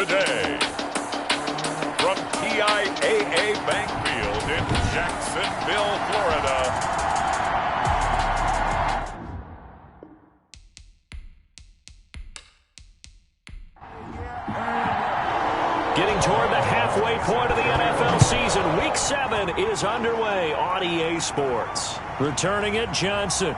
today. From TIAA Bank Field in Jacksonville, Florida. Getting toward the halfway point of the NFL season. Week 7 is underway on EA Sports. Returning it, Johnson.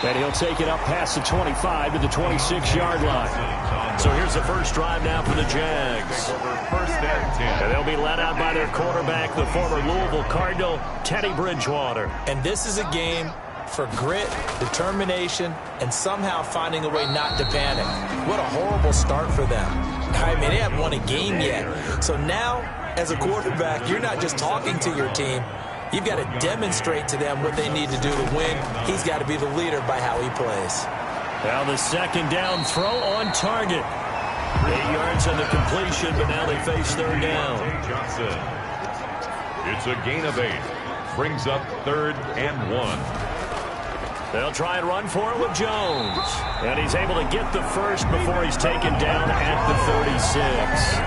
And he'll take it up past the 25 to the 26-yard line. So here's the first drive now for the Jags. And they'll be led out by their quarterback, the former Louisville Cardinal, Teddy Bridgewater. And this is a game for grit, determination, and somehow finding a way not to panic. What a horrible start for them. I mean, they haven't won a game yet. So now, as a quarterback, you're not just talking to your team. You've got to demonstrate to them what they need to do to win. He's got to be the leader by how he plays. Now the second down throw on target. 8 yards on the completion, but now they face third down. Johnson. It's a gain of 8. Brings up 3rd and 1. They'll try and run for it with Jones. And he's able to get the first before he's taken down at the 36.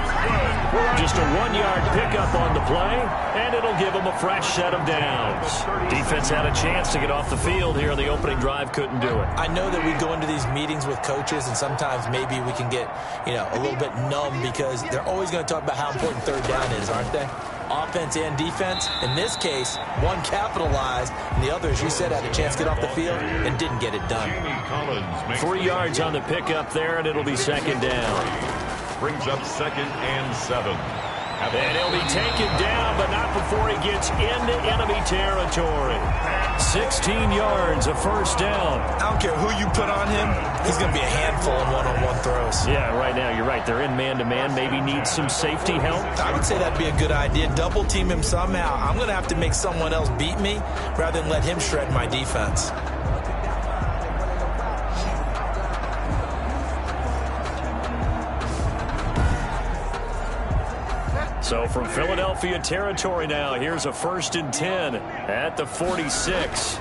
Just a 1-yard pickup on the play, and it'll give him a fresh set of downs. Defense had a chance to get off the field here on the opening drive, couldn't do it. I know that we go into these meetings with coaches, and sometimes maybe we can get, a little bit numb because they're always going to talk about how important third down is, aren't they? Offense and defense. In this case, one capitalized, and the other, as you said, had a chance to get off the field and didn't get it done. 3 yards on the pickup there, and it'll be second down. Brings up 2nd and 7. And he'll be taken down, but not before he gets into enemy territory. 16 yards, a first down. I don't care who you put on him. He's going to be a handful in one-on-one throws. Yeah, right now, you're right. They're in man-to-man. Maybe need some safety help. I would say that'd be a good idea. Double team him somehow. I'm going to have to make someone else beat me rather than let him shred my defense. So from Philadelphia territory now, here's a 1st and 10 at the 46.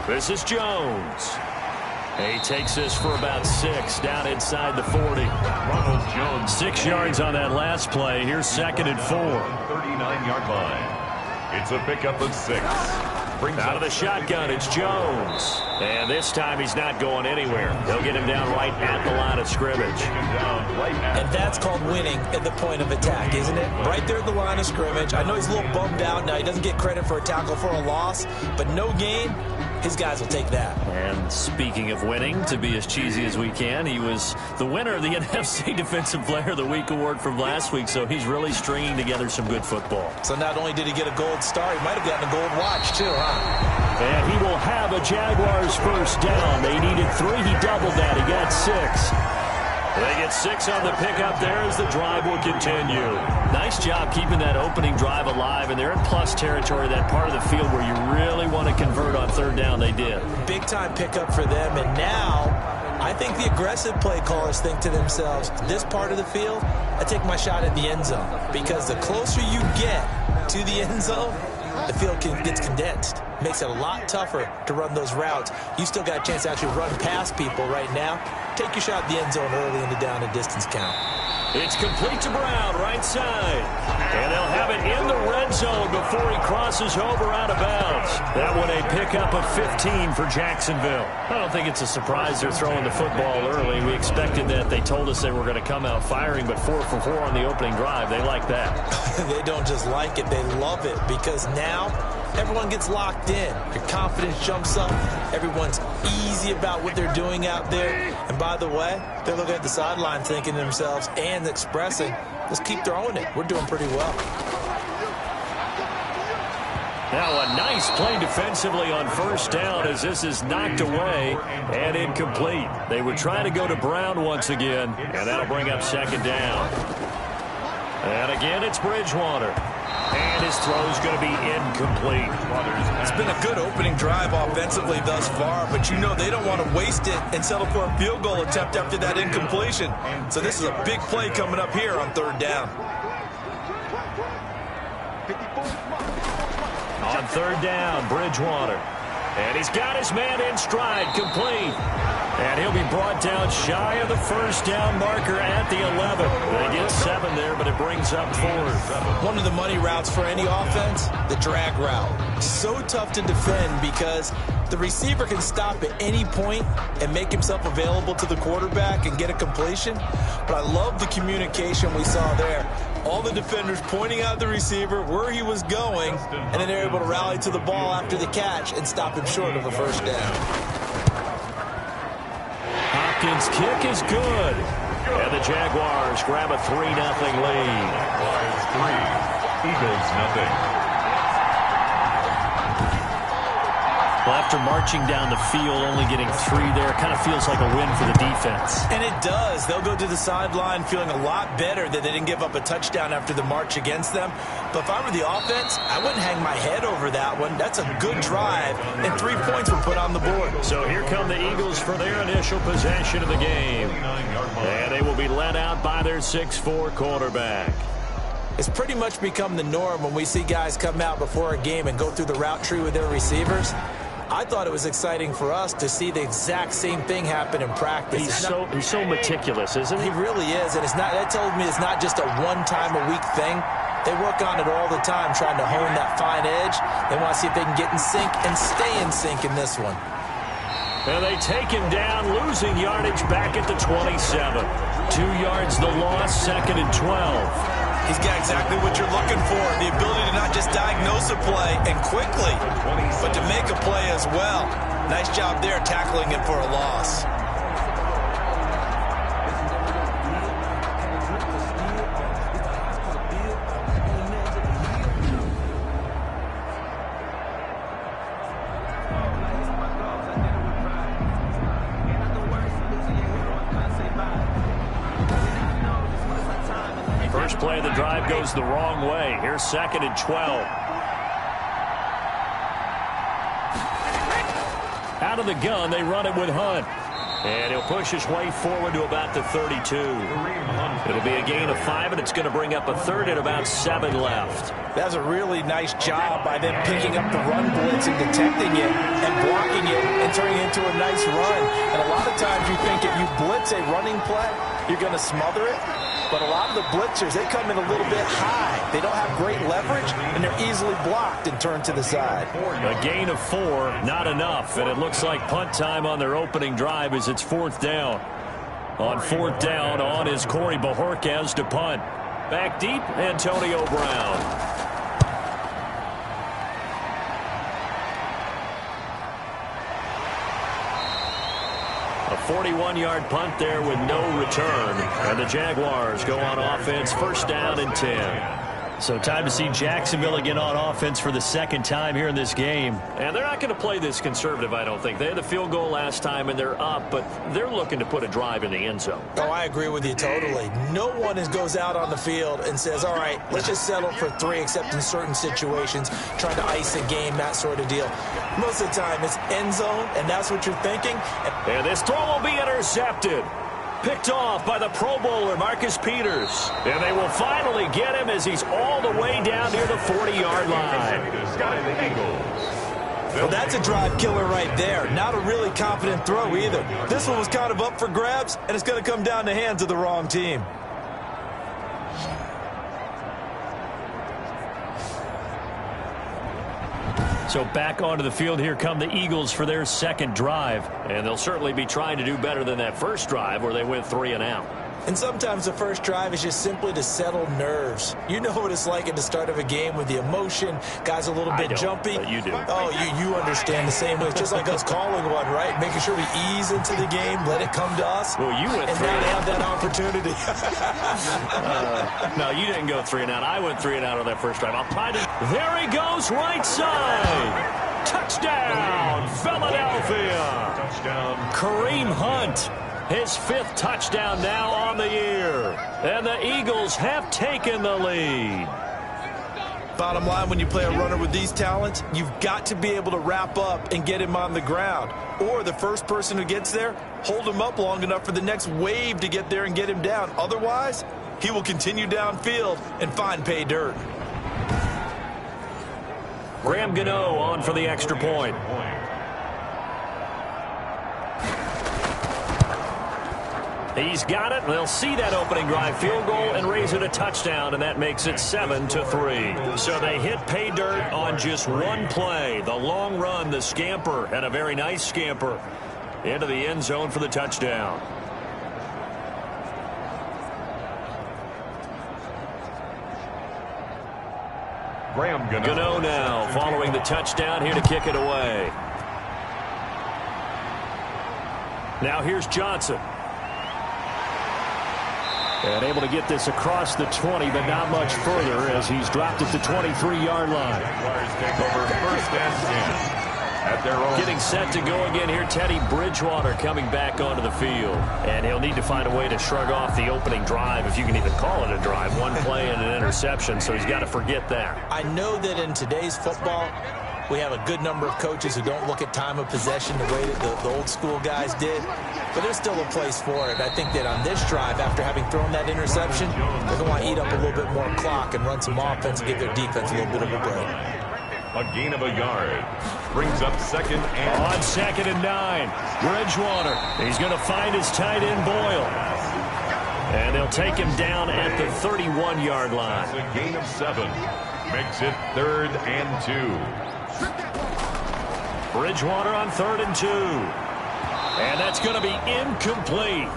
This is Jones. He takes this for about 6 down inside the 40. Ronald Jones. 6 yards on that last play. Here's 2nd and 4. 39-yard line. It's a pickup of 6. Out of the shotgun, it's Jones. And this time he's not going anywhere. They'll get him down right at the line of scrimmage. And that's called winning at the point of attack, isn't it? Right there at the line of scrimmage. I know he's a little bummed out. Now, he doesn't get credit for a tackle for a loss, but no gain, his guys will take that. And speaking of winning, to be as cheesy as we can, he was the winner of the NFC Defensive Player of the Week award from last week, so he's really stringing together some good football. So not only did he get a gold star, he might have gotten a gold watch too, huh? And he will have a Jaguars first down. They needed 3. He doubled that. He got 6. They get 6 on the pickup there as the drive will continue. Nice job keeping that opening drive alive, and they're in plus territory, that part of the field where you really want to convert on third down. They did. Big-time pickup for them, and now I think the aggressive play callers think to themselves, this part of the field, I take my shot at the end zone, because the closer you get to the end zone, the field gets condensed. Makes it a lot tougher to run those routes. You still got a chance to actually run past people right now. Take your shot at the end zone early in the down and distance count. It's complete to Brown, right side. And they'll have it in the red zone before he crosses over out of bounds. That one a pickup of 15 for Jacksonville. I don't think it's a surprise they're throwing the football early. We expected that. They told us they were going to come out firing, but 4 for 4 on the opening drive. They like that. They don't just like it, they love it, because now everyone gets locked in. Your confidence jumps up. Everyone's easy about what they're doing out there. And by the way, they're looking at the sideline thinking to themselves and expressing, let's keep throwing it. We're doing pretty well. Now a nice play defensively on first down as this is knocked away and incomplete. They would try to go to Brown once again, and that'll bring up second down. And again, it's Bridgewater. And his throw's going to be incomplete. It's been a good opening drive offensively thus far, but you know they don't want to waste it and settle for a field goal attempt after that incompletion. So this is a big play coming up here on third down. On third down, Bridgewater. And he's got his man in stride, complete. And he'll be brought down shy of the first down marker at the 11. They get 7 there, but it brings up 4. One of the money routes for any offense, the drag route. So tough to defend because the receiver can stop at any point and make himself available to the quarterback and get a completion. But I love the communication we saw there. All the defenders pointing out the receiver where he was going, and then they're able to rally to the ball after the catch and stop him short of a first down. Hopkins' kick is good. And the Jaguars grab a 3-0 lead. 3, Eagles 0. Well, after marching down the field, only getting 3 there, kind of feels like a win for the defense. And it does. They'll go to the sideline feeling a lot better that they didn't give up a touchdown after the march against them. But if I were the offense, I wouldn't hang my head over that one. That's a good drive, and 3 points were put on the board. So here come the Eagles for their initial possession of the game. And they will be led out by their 6'4" quarterback. It's pretty much become the norm when we see guys come out before a game and go through the route tree with their receivers. I thought it was exciting for us to see the exact same thing happen in practice. He's so meticulous, isn't he? He really is, and that tells me it's not just a one-time-a-week thing. They work on it all the time, trying to hone that fine edge. They want to see if they can get in sync and stay in sync in this one. And they take him down, losing yardage back at the 27. 2 yards the loss, 2nd and 12. He's got exactly what you're looking for, the ability to not just diagnose a play and quickly, but to make a play as well. Nice job there tackling him for a loss. First play of the drive goes the wrong way. Here's 2nd and 12. Out of the gun, they run it with Hunt. And he'll push his way forward to about the 32. It'll be a gain of 5, and it's going to bring up a 3rd and about 7 left. That's a really nice job by them picking up the run blitz and detecting it and blocking it and turning it into a nice run. And a lot of times you think if you blitz a running play, you're going to smother it. But a lot of the blitzers, they come in a little bit high. They don't have great leverage, and they're easily blocked and turned to the side. A gain of 4, not enough. And it looks like punt time on their opening drive as it's 4th down. On 4th down, on is Corey Bajorquez to punt. Back deep, Antonio Brown. A 41-yard punt there with no return. And the Jaguars go on offense, 1st down and 10. So time to see Jacksonville again on offense for the 2nd time here in this game. And they're not going to play this conservative, I don't think. They had the field goal last time, and they're up, but they're looking to put a drive in the end zone. Oh, I agree with you totally. No one goes out on the field and says, all right, let's just settle for 3, except in certain situations, trying to ice a game, that sort of deal. Most of the time, it's end zone, and that's what you're thinking. And this throw will be intercepted. Picked off by the Pro Bowler, Marcus Peters. And they will finally get him as he's all the way down near the 40-yard line. Well, that's a drive killer right there. Not a really confident throw either. This one was kind of up for grabs, and it's going to come down the hands of the wrong team. So back onto the field, here come the Eagles for their 2nd drive. And they'll certainly be trying to do better than that first drive where they went 3 and out. And sometimes the first drive is just simply to settle nerves. You know what it's like at the start of a game with the emotion. Guys a little bit jumpy. But you do. Oh, you understand the same way. It's just like us calling one, right? Making sure we ease into the game, let it come to us. Well, you went 3 and now have that opportunity. No, you didn't go 3 and out. I went 3 and out on that first drive. I'll try to. There he goes, right side. Touchdown, Philadelphia. Touchdown. Kareem Hunt. His 5th touchdown now on the year. And the Eagles have taken the lead. Bottom line, when you play a runner with these talents, you've got to be able to wrap up and get him on the ground. Or the first person who gets there, hold him up long enough for the next wave to get there and get him down. Otherwise, he will continue downfield and find pay dirt. Graham Gano on for the extra point. He's got it. They'll see that opening drive field goal and raise it a touchdown, and that makes it 7-3. So they hit pay dirt on just one play. The long run, the scamper, and a very nice scamper into the end zone for the touchdown. Gano now following the touchdown here to kick it away. Now here's Johnson. And able to get this across the 20, but not much further as he's dropped at the 23-yard line. Jaguars take over first and 10. At their own. Getting set to go again here, Teddy Bridgewater coming back onto the field. And he'll need to find a way to shrug off the opening drive, if you can even call it a drive. One play and an interception, so he's got to forget that. I know that in today's football, we have a good number of coaches who don't look at time of possession the way that the old school guys did. But there's still a place for it. I think that on this drive, after having thrown that interception, they're going to want to eat up a little bit more clock and run some offense and give their defense a little bit of a break. A gain of a yard. Brings up second and... On 2nd and 9. Bridgewater. He's going to find his tight end, Boyle. And they'll take him down at the 31-yard line. That's a gain of 7. Makes it 3rd and 2. Bridgewater on 3rd and 2. And that's going to be incomplete.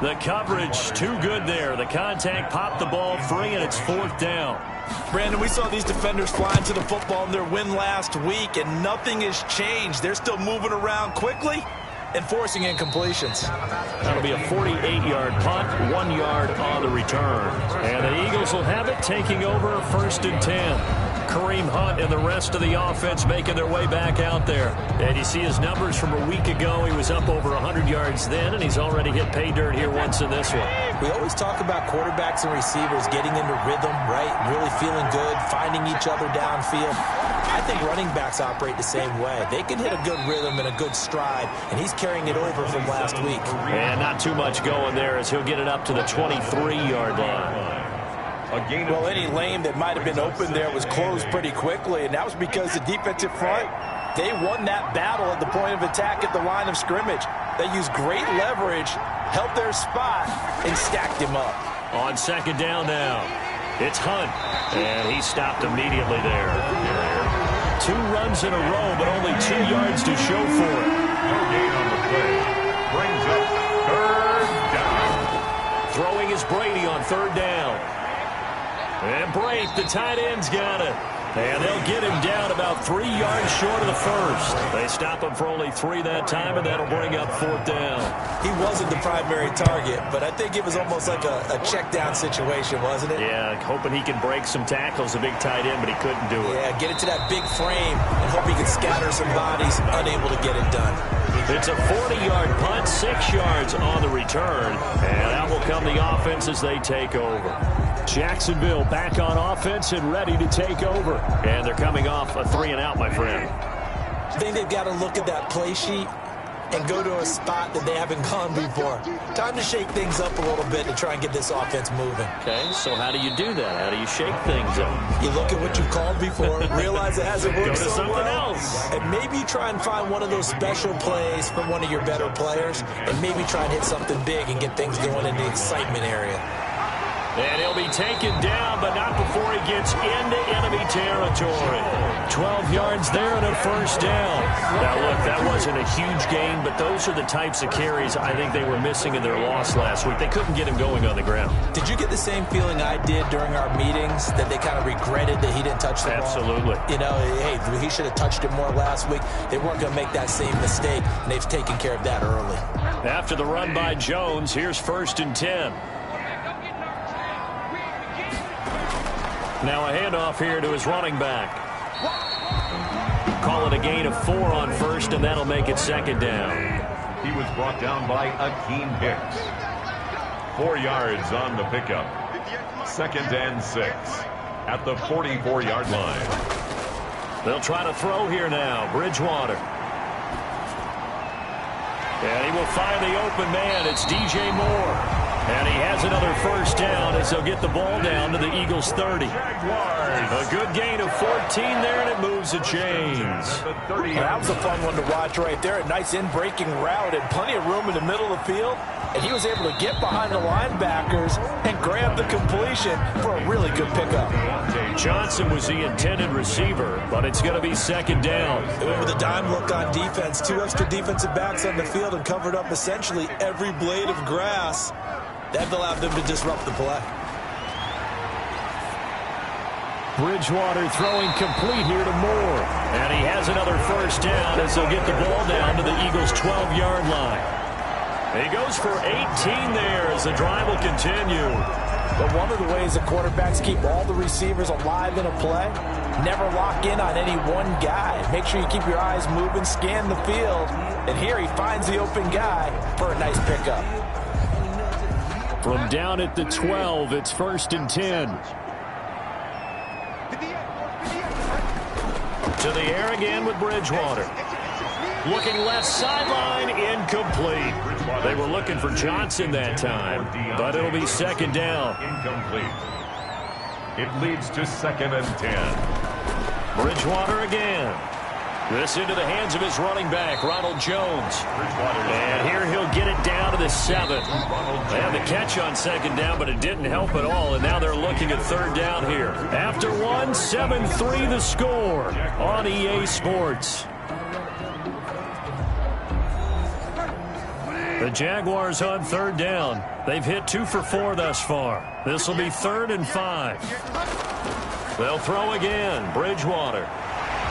The coverage too good there. The contact popped the ball free, and it's 4th down. Brandon, we saw these defenders flying to the football in their win last week, and nothing has changed. They're still moving around quickly and forcing incompletions. That'll be a 48-yard punt, 1 yard on the return. And the Eagles will have it, taking over 1st and 10. Kareem Hunt and the rest of the offense making their way back out there. And you see his numbers from a week ago. He was up over 100 yards then, and he's already hit pay dirt here once in this one. We always talk about quarterbacks and receivers getting into rhythm, right? Really feeling good, finding each other downfield. I think running backs operate the same way. They can hit a good rhythm and a good stride, and he's carrying it over from last week. And not too much going there as he'll get it up to the 23-yard line. Well, any lane that might have been open there was closed pretty quickly, and that was because the defensive front, they won that battle at the point of attack at the line of scrimmage. They used great leverage, held their spot, and stacked him up. On 2nd down now, it's Hunt, and he stopped immediately there. 2 runs in a row, but only 2 yards to show for it. No gain on the play. Brings up 3rd down. Throwing is Brady on 3rd down. And Brate, the tight end's got it. And they'll get him down about 3 yards short of the first. They stop him for only 3 that time, and that'll bring up 4th down. He wasn't the primary target, but I think it was almost like a check down situation, wasn't it? Yeah, hoping he can break some tackles, a big tight end, but he couldn't do it. Yeah, get it to that big frame and hope he can scatter some bodies, unable to get it done. It's a 40-yard punt, 6 yards on the return, and out will come the offense as they take over. Jacksonville back on offense and ready to take over. And they're coming off a 3-and-out, my friend. I think they've got to look at that play sheet and go to a spot that they haven't gone before. Time to shake things up a little bit to try and get this offense moving. Okay, so how do you do that? How do you shake things up? You look at what you've called before, realize it hasn't worked so something well, else. and maybe try and find one of those special plays from one of your better players, and maybe try and hit something big and get things going in the excitement area. And he'll be taken down, but not before he gets into enemy territory. 12 yards there and a 1st down. Now, look, that wasn't a huge gain, but those are the types of carries I think they were missing in their loss last week. They couldn't get him going on the ground. Did you get the same feeling I did during our meetings, that they kind of regretted that he didn't touch the ball? Absolutely. You know, hey, he should have touched it more last week. They weren't going to make that same mistake, and they've taken care of that early. After the run by Jones, here's 1st and 10. Now a handoff here to his running back. Call it a gain of 4 on 1st, and that'll make it 2nd down. He was brought down by Akeem Hicks. 4 yards on the pickup. 2nd and 6 at the 44-yard line. They'll try to throw here now. Bridgewater. And he will find the open man. It's DJ Moore. And he has another 1st down as they'll get the ball down to the Eagles' 30. A good gain of 14 there, and it moves the chains. That was a fun one to watch right there. A nice in-breaking route and plenty of room in the middle of the field. and he was able to get behind the linebackers and grab the completion for a really good pickup. Johnson was the intended receiver, but it's going to be second down. They went with a dime look on defense. 2 extra defensive backs on the field and covered up essentially every blade of grass. That allowed them to disrupt the play. Bridgewater throwing complete here to Moore. And he has another first down as they'll get the ball down to the Eagles' 12-yard line. He goes for 18 there as the drive will continue. But one of the ways the quarterbacks keep all the receivers alive in a play, never lock in on any one guy. Make sure you keep your eyes moving, scan the field. And here he finds the open guy for a nice pickup. From down at the 12, it's 1st and 10. To the air again with Bridgewater. Looking left sideline, incomplete. They were looking for Johnson that time, but it'll be second down. Incomplete. It leads to 2nd and 10. Bridgewater again. This into the hands of his running back, Ronald Jones. And here he'll get it down to the 7. They had the catch on second down, but it didn't help at all, and now they're looking at third down here. After one, 7-3 the score on EA Sports. The Jaguars on third down. They've hit 2 for 4 thus far. This will be 3rd and 5. They'll throw again. Bridgewater.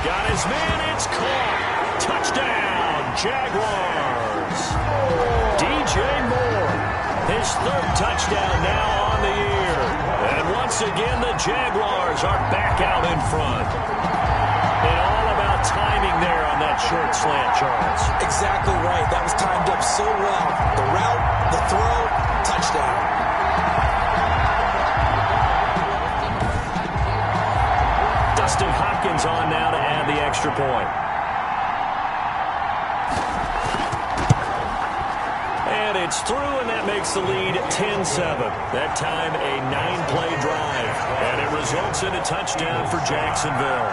Got his man. It's caught. Touchdown, Jaguars. DJ Moore. His 3rd touchdown now on the year. And once again, the Jaguars are back out in front. And all about timing there on that short slant, Charles. Exactly right. That was timed up so well. The route, the throw, touchdown. Dustin Hopkins on now to add the extra point. And it's through, and that makes the lead 10-7. That time a 9-play drive. And it results in a touchdown for Jacksonville.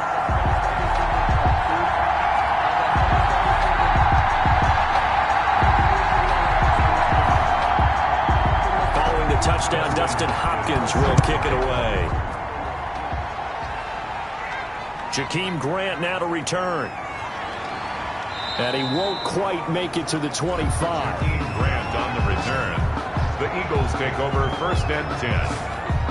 Following the touchdown, Dustin Hopkins will kick it away. Jakeem Grant now to return. And he won't quite make it to the 25. Jakeem Grant on the return. The Eagles take over 1st and 10.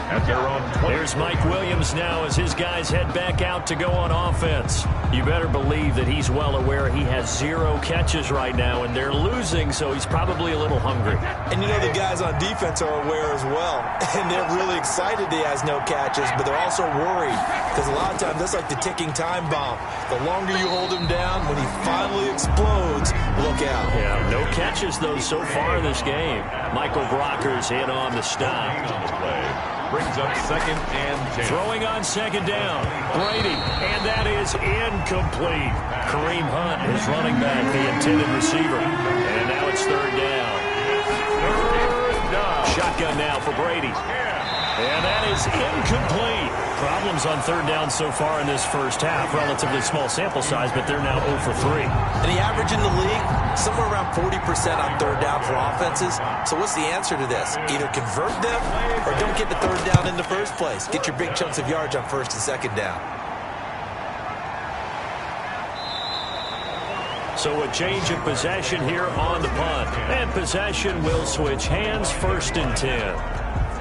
At their own 20. There's Mike Williams now as his guys head back out to go on offense. You better believe that he's well aware he has 0 catches right now, and they're losing, so he's probably a little hungry. And you know the guys on defense are aware as well. And they're really excited he has no catches, but they're also worried. Because a lot of times, that's like the ticking time bomb. The longer you hold him down, when he finally explodes, look out. Yeah, no catches, though, so far in this game. Michael Brocker's in on the stop. Brings up 2nd and 10. Throwing on second down. Brady, and that is incomplete. Kareem Hunt is running back, the intended receiver. And now it's 3rd down. Shotgun now for Brady. And that is incomplete. Problems on 3rd down so far in this first half. Relatively small sample size, but they're now 0 for 3. And the average in the league, somewhere around 40% on 3rd down for offenses. So what's the answer to this? Either convert them or don't get the 3rd down in the first place. Get your big chunks of yards on 1st and 2nd down. So a change of possession here on the punt. And possession will switch hands, 1st and 10.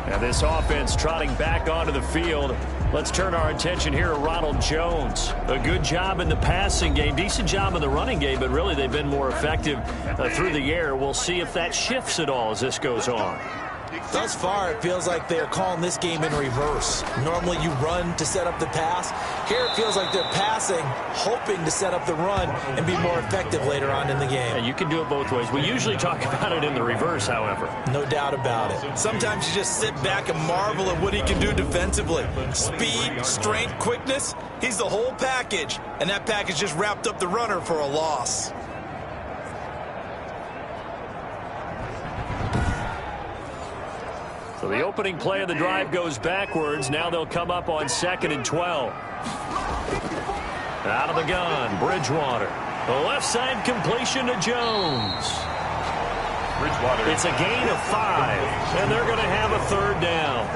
Now this offense trotting back onto the field. Let's turn our attention here to Ronald Jones. A good job in the passing game, decent job in the running game, but really they've been more effective through the air. We'll see if that shifts at all as this goes on. Thus far, it feels like they're calling this game in reverse. Normally you run to set up the pass. Here it feels like they're passing, hoping to set up the run and be more effective later on in the game. And you can do it both ways. We usually talk about it in the reverse, however. No doubt about it. Sometimes you just sit back and marvel at what he can do defensively. Speed, strength, quickness, he's the whole package. And that package just wrapped up the runner for a loss. So the opening play of the drive goes backwards. Now they'll come up on 2nd and 12. Out of the gun, Bridgewater. The left side completion to Jones. It's a gain of 5, and they're going to have a third down.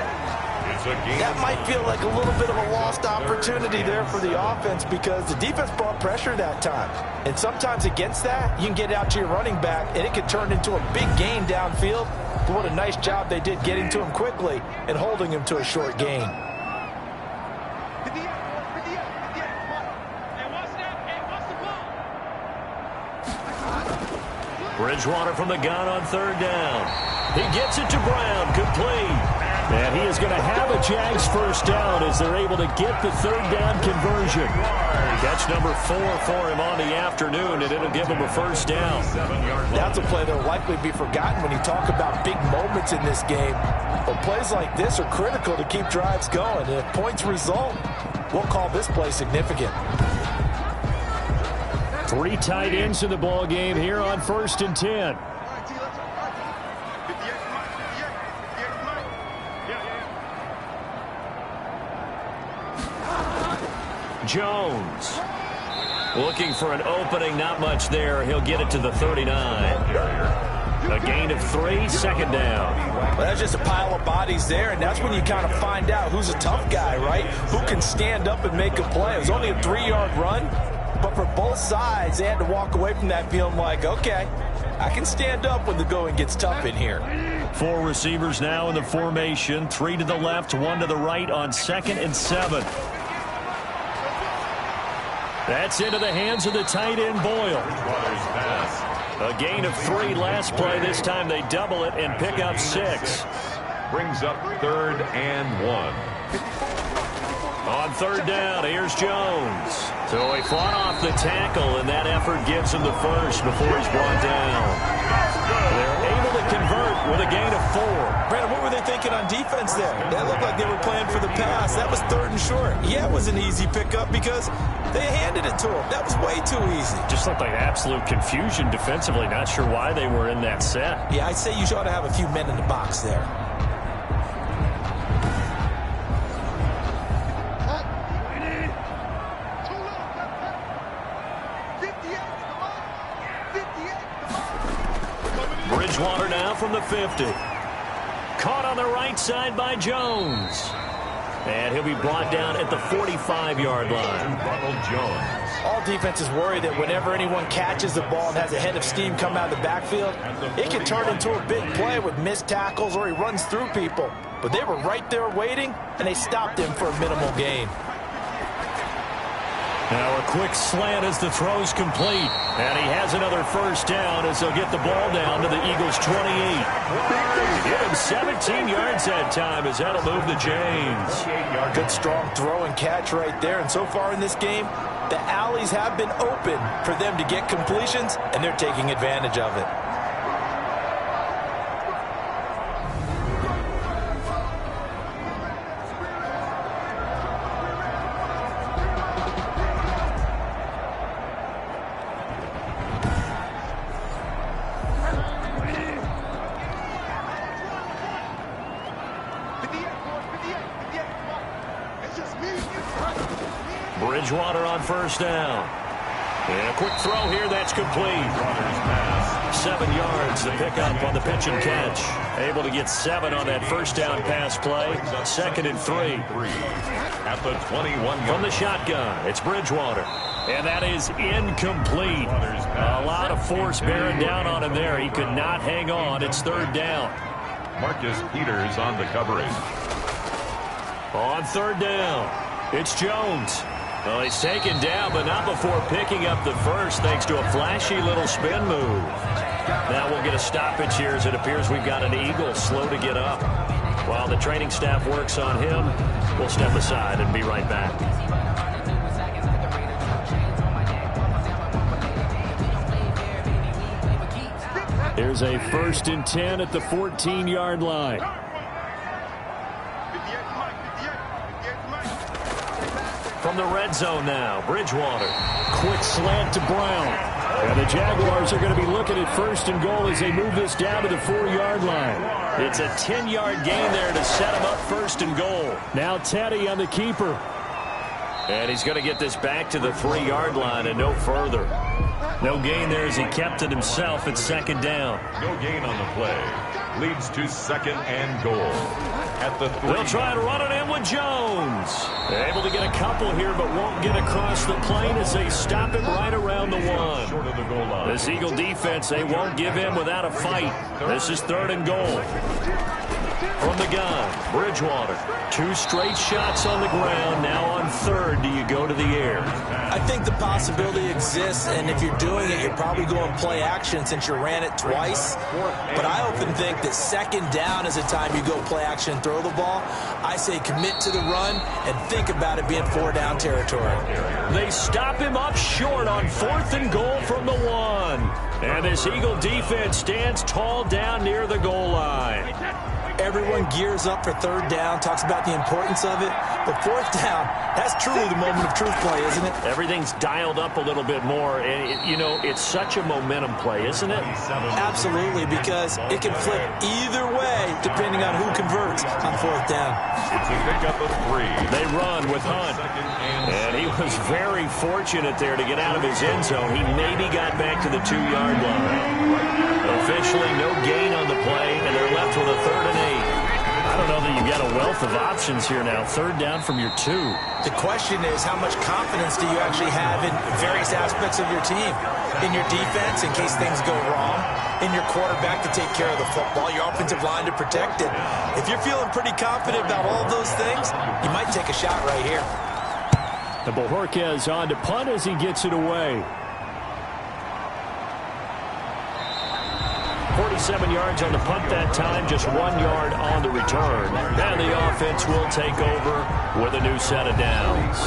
That might feel like a little bit of a lost opportunity there for the offense because the defense brought pressure that time. And sometimes against that, you can get out to your running back, and it could turn into a big gain downfield. But what a nice job they did getting to him quickly and holding him to a short gain. Bridgewater from the gun on third down. He gets it to Brown, complete. And he is going to have a Jags first down as they're able to get the third down conversion. Catch number 4 for him on the afternoon, and it'll give him a first down. That's a play that will likely be forgotten when you talk about big moments in this game. But plays like this are critical to keep drives going. And if points result, we'll call this play significant. 3 tight ends in the ball game here on 1st and 10. Jones looking for an opening, not much there. He'll get it to the 39. A gain of 3, second down. Well, that's just a pile of bodies there, and that's when you kind of find out who's a tough guy, right? Who can stand up and make a play. It was only a 3-yard run, but for both sides, they had to walk away from that feeling like, okay, I can stand up when the going gets tough in here. 4 receivers now in the formation. 3 to the left, 1 to the right on 2nd and 7. That's into the hands of the tight end, Boyle. A gain of 3 last play. This time they double it and pick up 6. Brings up 3rd and 1. On third down, here's Jones. So he fought off the tackle, and that effort gives him the first before he's brought down. They're able to convert with a gain of 4. Brandon, what were they thinking on defense there? That looked like they were playing for the pass. That was 3rd and short. Yeah, it was an easy pickup because they handed it to him. That was way too easy. Just looked like absolute confusion defensively. Not sure why they were in that set. Yeah, I'd say you ought to have a few men in the box there. Bridgewater now from the 50. Caught on the right side by Jones. And he'll be brought down at the 45-yard line. Ronald Jones. All defenses worry that whenever anyone catches the ball and has a head of steam come out of the backfield, it can turn into a big play with missed tackles or he runs through people. But they were right there waiting, and they stopped him for a minimal gain. Now a quick slant as the throw's complete. And he has another first down as they'll get the ball down to the Eagles' 28. Give him 17 yards that time as that'll move the chains. Good strong throw and catch right there. And so far in this game, the alleys have been open for them to get completions, and they're taking advantage of it. Bridgewater on first down. And a quick throw here that's complete. 7 yards to pick up on the pitch and catch. Able to get 7 on that first down pass play. 2nd and 3. At the 21. From the shotgun, it's Bridgewater. And that is incomplete. A lot of force bearing down on him there. He could not hang on. It's 3rd down. Marcus Peters on the coverage. On 3rd down, it's Jones. Well, he's taken down, but not before picking up the first, thanks to a flashy little spin move. Now we'll get a stoppage here as it appears we've got an Eagle slow to get up. While the training staff works on him, we'll step aside and be right back. Here's a 1st and 10 at the 14-yard line. From the red zone now, Bridgewater. Quick slant to Brown. And the Jaguars are going to be looking at 1st and goal as they move this down to the 4-yard line. It's a 10-yard gain there to set them up 1st and goal. Now Teddy on the keeper. And he's going to get this back to the 3-yard line and no further. No gain there as he kept it himself at second down. No gain on the play. Leads to 2nd and goal. At the 3. They'll try to run it in with Jones. They're able to get a couple here, but won't get across the plane as they stop him right around the 1. Short of the goal line. This Eagle defense, they won't give in without a fight. This is 3rd and goal. From the gun, Bridgewater. 2 straight shots on the ground. Now on 3rd, do you go to the air? I think the possibility exists, and if you're doing it, you're probably going play action since you ran it twice. But I often think that 2nd down is the time you go play action and throw the ball. I say commit to the run and think about it being 4-down territory. They stop him up short on 4th and goal from the 1. And this Eagle defense stands tall down near the goal line. Everyone gears up for 3rd down, talks about the importance of it. But 4th down, that's truly the moment of truth play, isn't it? Everything's dialed up a little bit more. And, you know, it's such a momentum play, isn't it? Absolutely, because it can flip either way depending on who converts on 4th down. It's a pickup of 3. They run with Hunt. And he was very fortunate there to get out of his end zone. He maybe got back to the 2-yard line. Officially, no gain on the play, and they're left with a 3rd and 8. I don't know that you've got a wealth of options here now. 3rd down from your 2. The question is, how much confidence do you actually have in various aspects of your team? In your defense, in case things go wrong. In your quarterback to take care of the football. Your offensive line to protect it. If you're feeling pretty confident about all those things, you might take a shot right here. The Bojorquez on to punt as he gets it away. 47 yards on the punt that time, just 1 yard on the return. And the offense will take over with a new set of downs.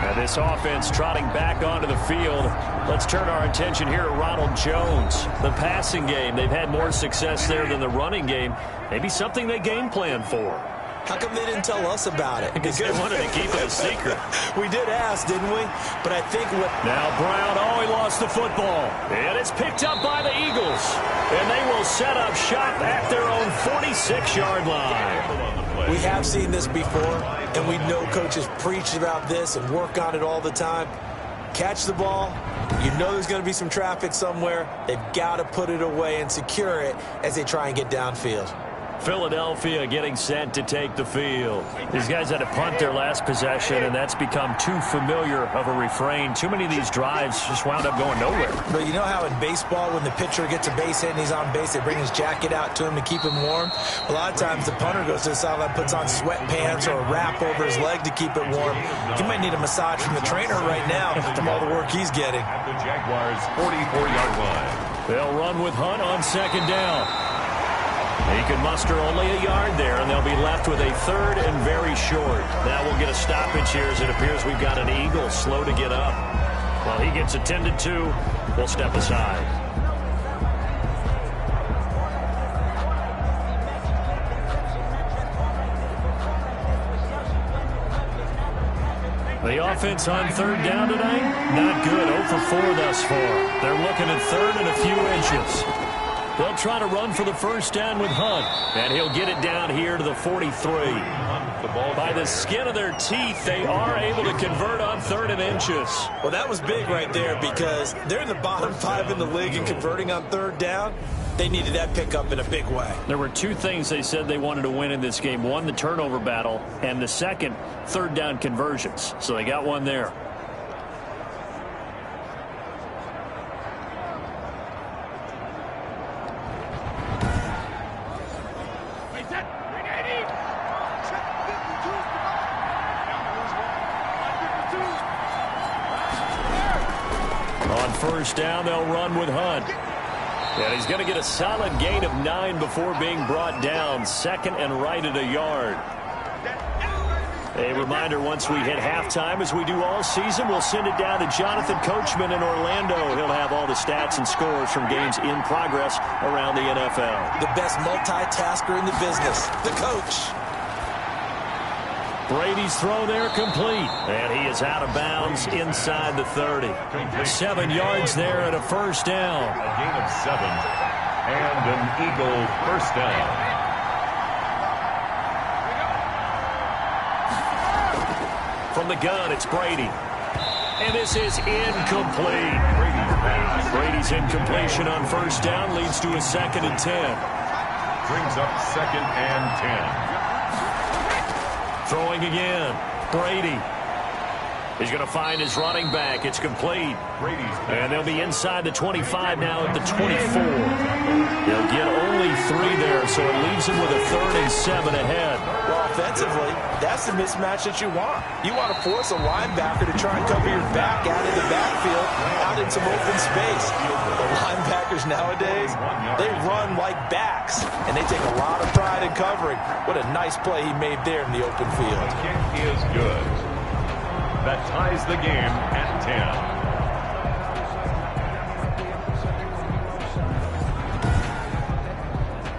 And this offense trotting back onto the field. Let's turn our attention here to Ronald Jones. The passing game, they've had more success there than the running game. Maybe something they game plan for. How come they didn't tell us about it? Because they wanted to keep it a secret. We did ask, didn't we? But I think what... Now Brown, he lost the football. And it's picked up by the Eagles. And they will set up shop at their own 46-yard line. We have seen this before, and we know coaches preach about this and work on it all the time. Catch the ball. You know there's going to be some traffic somewhere. They've got to put it away and secure it as they try and get downfield. Philadelphia getting set to take the field. These guys had to punt their last possession, and that's become too familiar of a refrain. Too many of these drives just wound up going nowhere. But you know how in baseball, when the pitcher gets a base hit and he's on base, they bring his jacket out to him to keep him warm? A lot of times the punter goes to the sideline, puts on sweatpants or a wrap over his leg to keep it warm. He might need a massage from the trainer right now from all the work he's getting. At the Jaguars' 44-yard line. They'll run with Hunt on 2nd down. He can muster only a yard there, and they'll be left with a 3rd and very short. Now we'll get a stoppage here as it appears we've got an Eagle slow to get up. While he gets attended to, we'll step aside. The offense on 3rd down tonight, not good. 0 for 4 thus far. They're looking at 3rd and a few inches. They'll try to run for the 1st down with Hunt, and he'll get it down here to the 43. By the skin of their teeth, they are able to convert on 3rd and inches. Well, that was big right there because they're in the bottom 5 in the league and converting on 3rd down. They needed that pickup in a big way. There were 2 things they said they wanted to win in this game. One, the turnover battle, and the second, 3rd down conversions. So they got one there. On 1st down, they'll run with Hunt. And he's going to get a solid gain of 9 before being brought down. 2nd and right at a yard. A reminder, once we hit halftime, as we do all season, we'll send it down to Jonathan Coachman in Orlando. He'll have all the stats and scores from games in progress around the NFL. The best multitasker in the business, the coach. Brady's throw there complete. And he is out of bounds inside the 30. 7 yards there at a 1st down. A gain of 7 and an Eagle 1st down. 2 From the gun, it's Brady. And this is incomplete. Brady's incompletion on first down leads to a 2nd and 10. Brings up 2nd and 10. Throwing again. Brady. He's going to find his running back. It's complete. And they'll be inside the 25 now at the 24. They'll get only 3 there, so it leaves him with a 3rd and 7 ahead. Well, offensively, that's the mismatch that you want. You want to force a linebacker to try and cover your back out in the backfield, out in some open space. The linebackers nowadays, they run like backs, and they take a lot of pride in covering. What a nice play he made there in the open field. The kick is good. That ties the game at 10.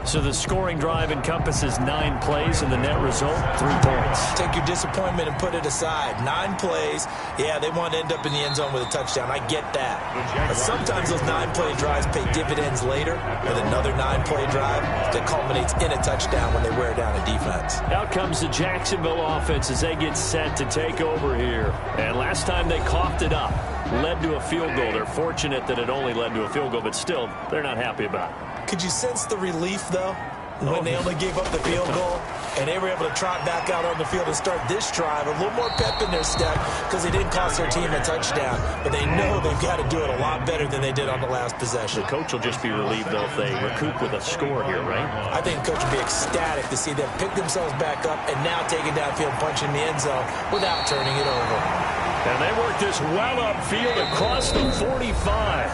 So the scoring drive encompasses 9 plays, and the net result, 3 points. Take your disappointment and put it aside. 9 plays. Yeah, they want to end up in the end zone with a touchdown. I get that. But sometimes those 9-play drives pay dividends later with another 9-play drive that culminates in a touchdown when they wear down a defense. Out comes the Jacksonville offense as they get set to take over here. And last time they coughed it up, led to a field goal. They're fortunate that it only led to a field goal, but still, they're not happy about it. Could you sense the relief, though, when they only gave up the field goal and they were able to trot back out on the field and start this drive? A little more pep in their step because they didn't cost their team a touchdown, but they know they've got to do it a lot better than they did on the last possession. The coach will just be relieved, though, if they recoup with a score here, right? I think the coach will be ecstatic to see them pick themselves back up and now take it downfield, punch in the end zone without turning it over. And they work this well upfield across the 45.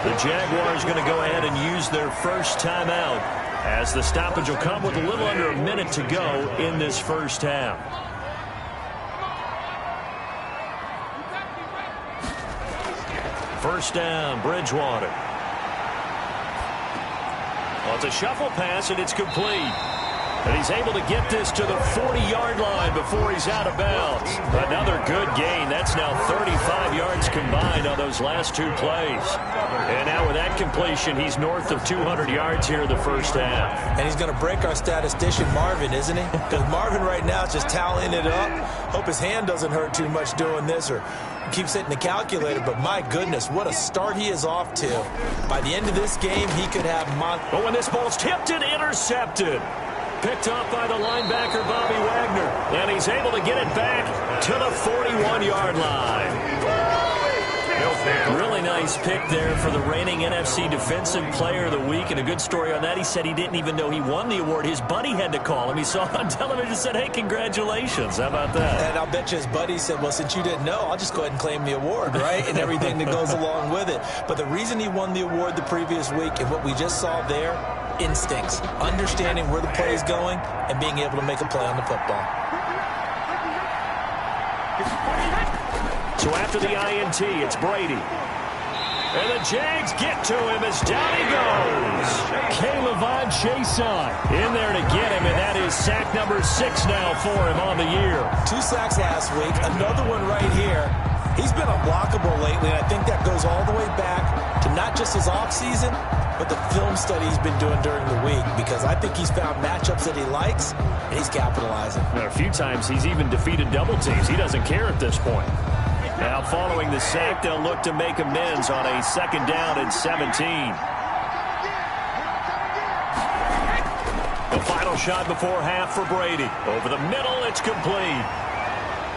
The Jaguars going to go ahead and use their first timeout as the stoppage will come with a little under a minute to go in this first half. First down, Bridgewater. Well, it's a shuffle pass, and it's complete. And he's able to get this to the 40-yard line before he's out of bounds. Another good gain. That's now 35 yards combined on those last 2 plays. And now with that completion, he's north of 200 yards here in the first half. And he's going to break our statistician, Marvin, isn't he? Because Marvin right now is just tallying it up. Hope his hand doesn't hurt too much doing this or keeps hitting the calculator. But my goodness, what a start he is off to. By the end of this game, he could have... But when this ball's tipped and intercepted. Picked off by the linebacker, Bobby Wagner. And he's able to get it back to the 41-yard line. Really nice pick there for the reigning NFC Defensive Player of the Week. And a good story on that, he said he didn't even know he won the award. His buddy had to call him. He saw it on television and said, hey, congratulations. How about that? And I'll bet you his buddy said, well, since you didn't know, I'll just go ahead and claim the award, right? And everything that goes along with it. But the reason he won the award the previous week and what we just saw there, instincts, understanding where the play is going, and being able to make a play on the football. So after the INT, it's Brady. And the Jags get to him as down he goes. K'Lavon Chaisson in there to get him, and that is sack number 6 now for him on the year. 2 sacks last week, another one right here. He's been unblockable lately, and I think that goes all the way back to not just his offseason, but the film study he's been doing during the week, because I think he's found matchups that he likes, and he's capitalizing. Now, a few times he's even defeated double teams. He doesn't care at this point. Now, following the sack, they'll look to make amends on a 2nd down and 17. The final shot before half for Brady. Over the middle, it's complete.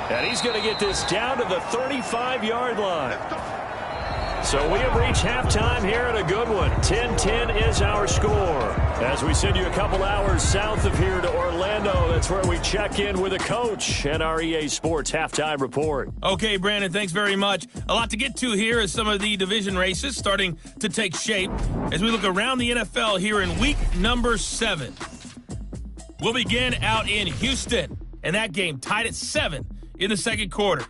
And he's going to get this down to the 35-yard line. So we have reached halftime here at a good one. 10-10 is our score. As we send you a couple hours south of here to Orlando, that's where we check in with a coach and our EA Sports Halftime Report. Okay, Brandon, thanks very much. A lot to get to here as some of the division races starting to take shape as we look around the NFL here in week number 7. We'll begin out in Houston, and that game tied at 7 in the second quarter.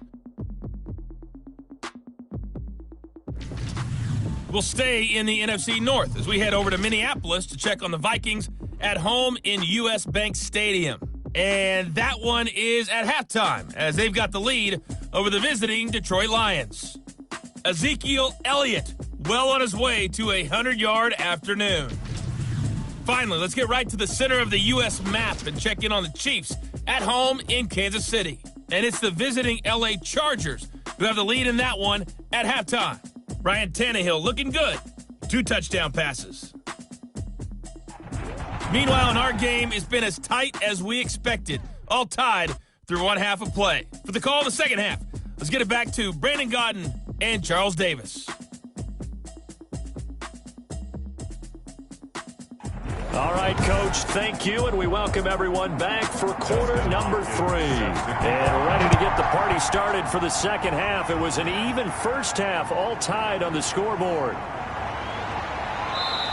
We'll stay in the NFC North as we head over to Minneapolis to check on the Vikings at home in US Bank Stadium. And that one is at halftime as they've got the lead over the visiting Detroit Lions. Ezekiel Elliott well on his way to a 100-yard afternoon. Finally, let's get right to the center of the U.S. map and check in on the Chiefs at home in Kansas City. and it's the visiting L.A. Chargers who have the lead in that one at halftime. Ryan Tannehill looking good. 2 touchdown passes. Meanwhile, in our game, it's been as tight as we expected, all tied through one half of play. For the call in the second half, let's get it back to Brandon Gaudin and Charles Davis. All right, Coach, thank you, and we welcome everyone back for quarter number 3. And ready to get the party started for the second half. It was an even first half, all tied on the scoreboard.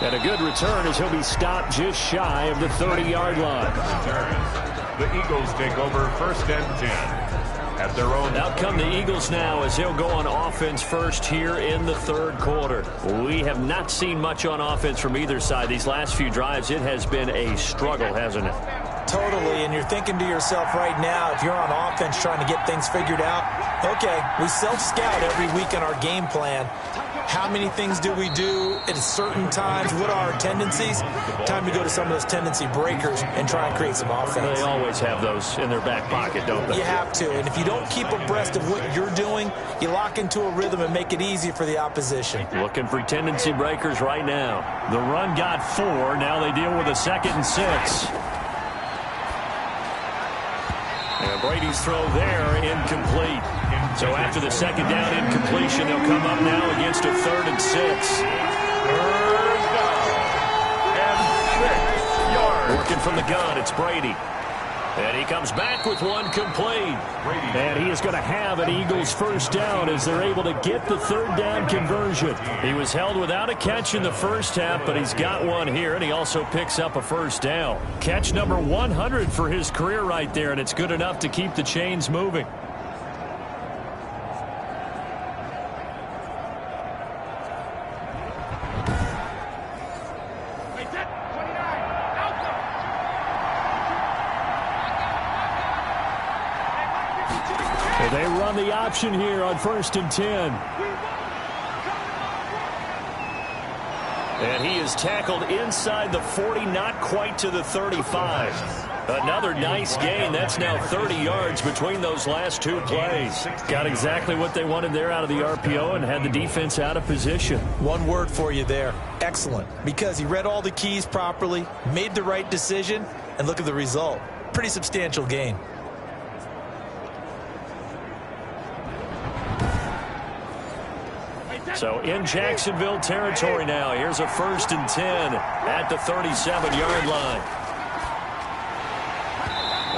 And a good return as he'll be stopped just shy of the 30-yard line. The Eagles take over 1st and 10. At their own. Out come the Eagles now as they'll go on offense first here in the third quarter. We have not seen much on offense from either side. These last few drives, it has been a struggle, hasn't it? Totally, and you're thinking to yourself right now, if you're on offense trying to get things figured out, okay, we self-scout every week in our game plan. How many things do we do at certain times? What are our tendencies? Time to go to some of those tendency breakers and try and create some offense. They always have those in their back pocket, don't they? You have to, and if you don't keep abreast of what you're doing, you lock into a rhythm and make it easy for the opposition. Looking for tendency breakers right now. The run got 4. Now they deal with a 2nd and 6. And Brady's throw there, incomplete. So after the 2nd down incompletion, they'll come up now against a 3rd and 6. 3rd down and 6 yards. Working from the gun, it's Brady. And he comes back with one complete. And he is going to have an Eagles first down as they're able to get the 3rd down conversion. He was held without a catch in the first half, but he's got one here, and he also picks up a first down. Catch number 100 for his career right there, and it's good enough to keep the chains moving. They run the option here on 1st and 10. And he is tackled inside the 40, not quite to the 35. Another nice gain. That's now 30 yards between those last 2 plays. Got exactly what they wanted there out of the RPO and had the defense out of position. One word for you there. Excellent. Because he read all the keys properly, made the right decision, and look at the result. Pretty substantial gain. So in Jacksonville territory now. Here's a 1st and 10 at the 37-yard line.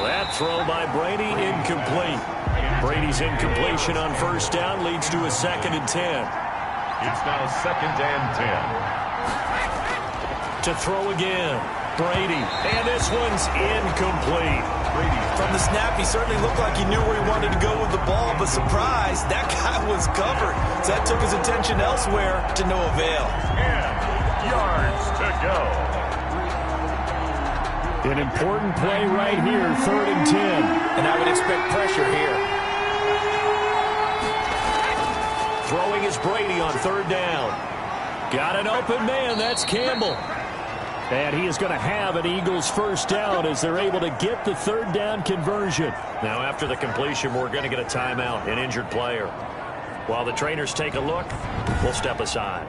That throw by Brady incomplete. Brady's incompletion on 1st down leads to a 2nd and 10. It's now 2nd and 10. To throw again, Brady. And this one's incomplete. From the snap, he certainly looked like he knew where he wanted to go with the ball, but surprise, that guy was covered. So that took his attention elsewhere to no avail. 10 yards to go. An important play right here, 3rd and 10. And I would expect pressure here. Throwing is Brady on 3rd down. Got an open man, that's Campbell. And he is going to have an Eagles first down as they're able to get the 3rd down conversion. Now after the completion, we're going to get a timeout, an injured player. While the trainers take a look, we'll step aside.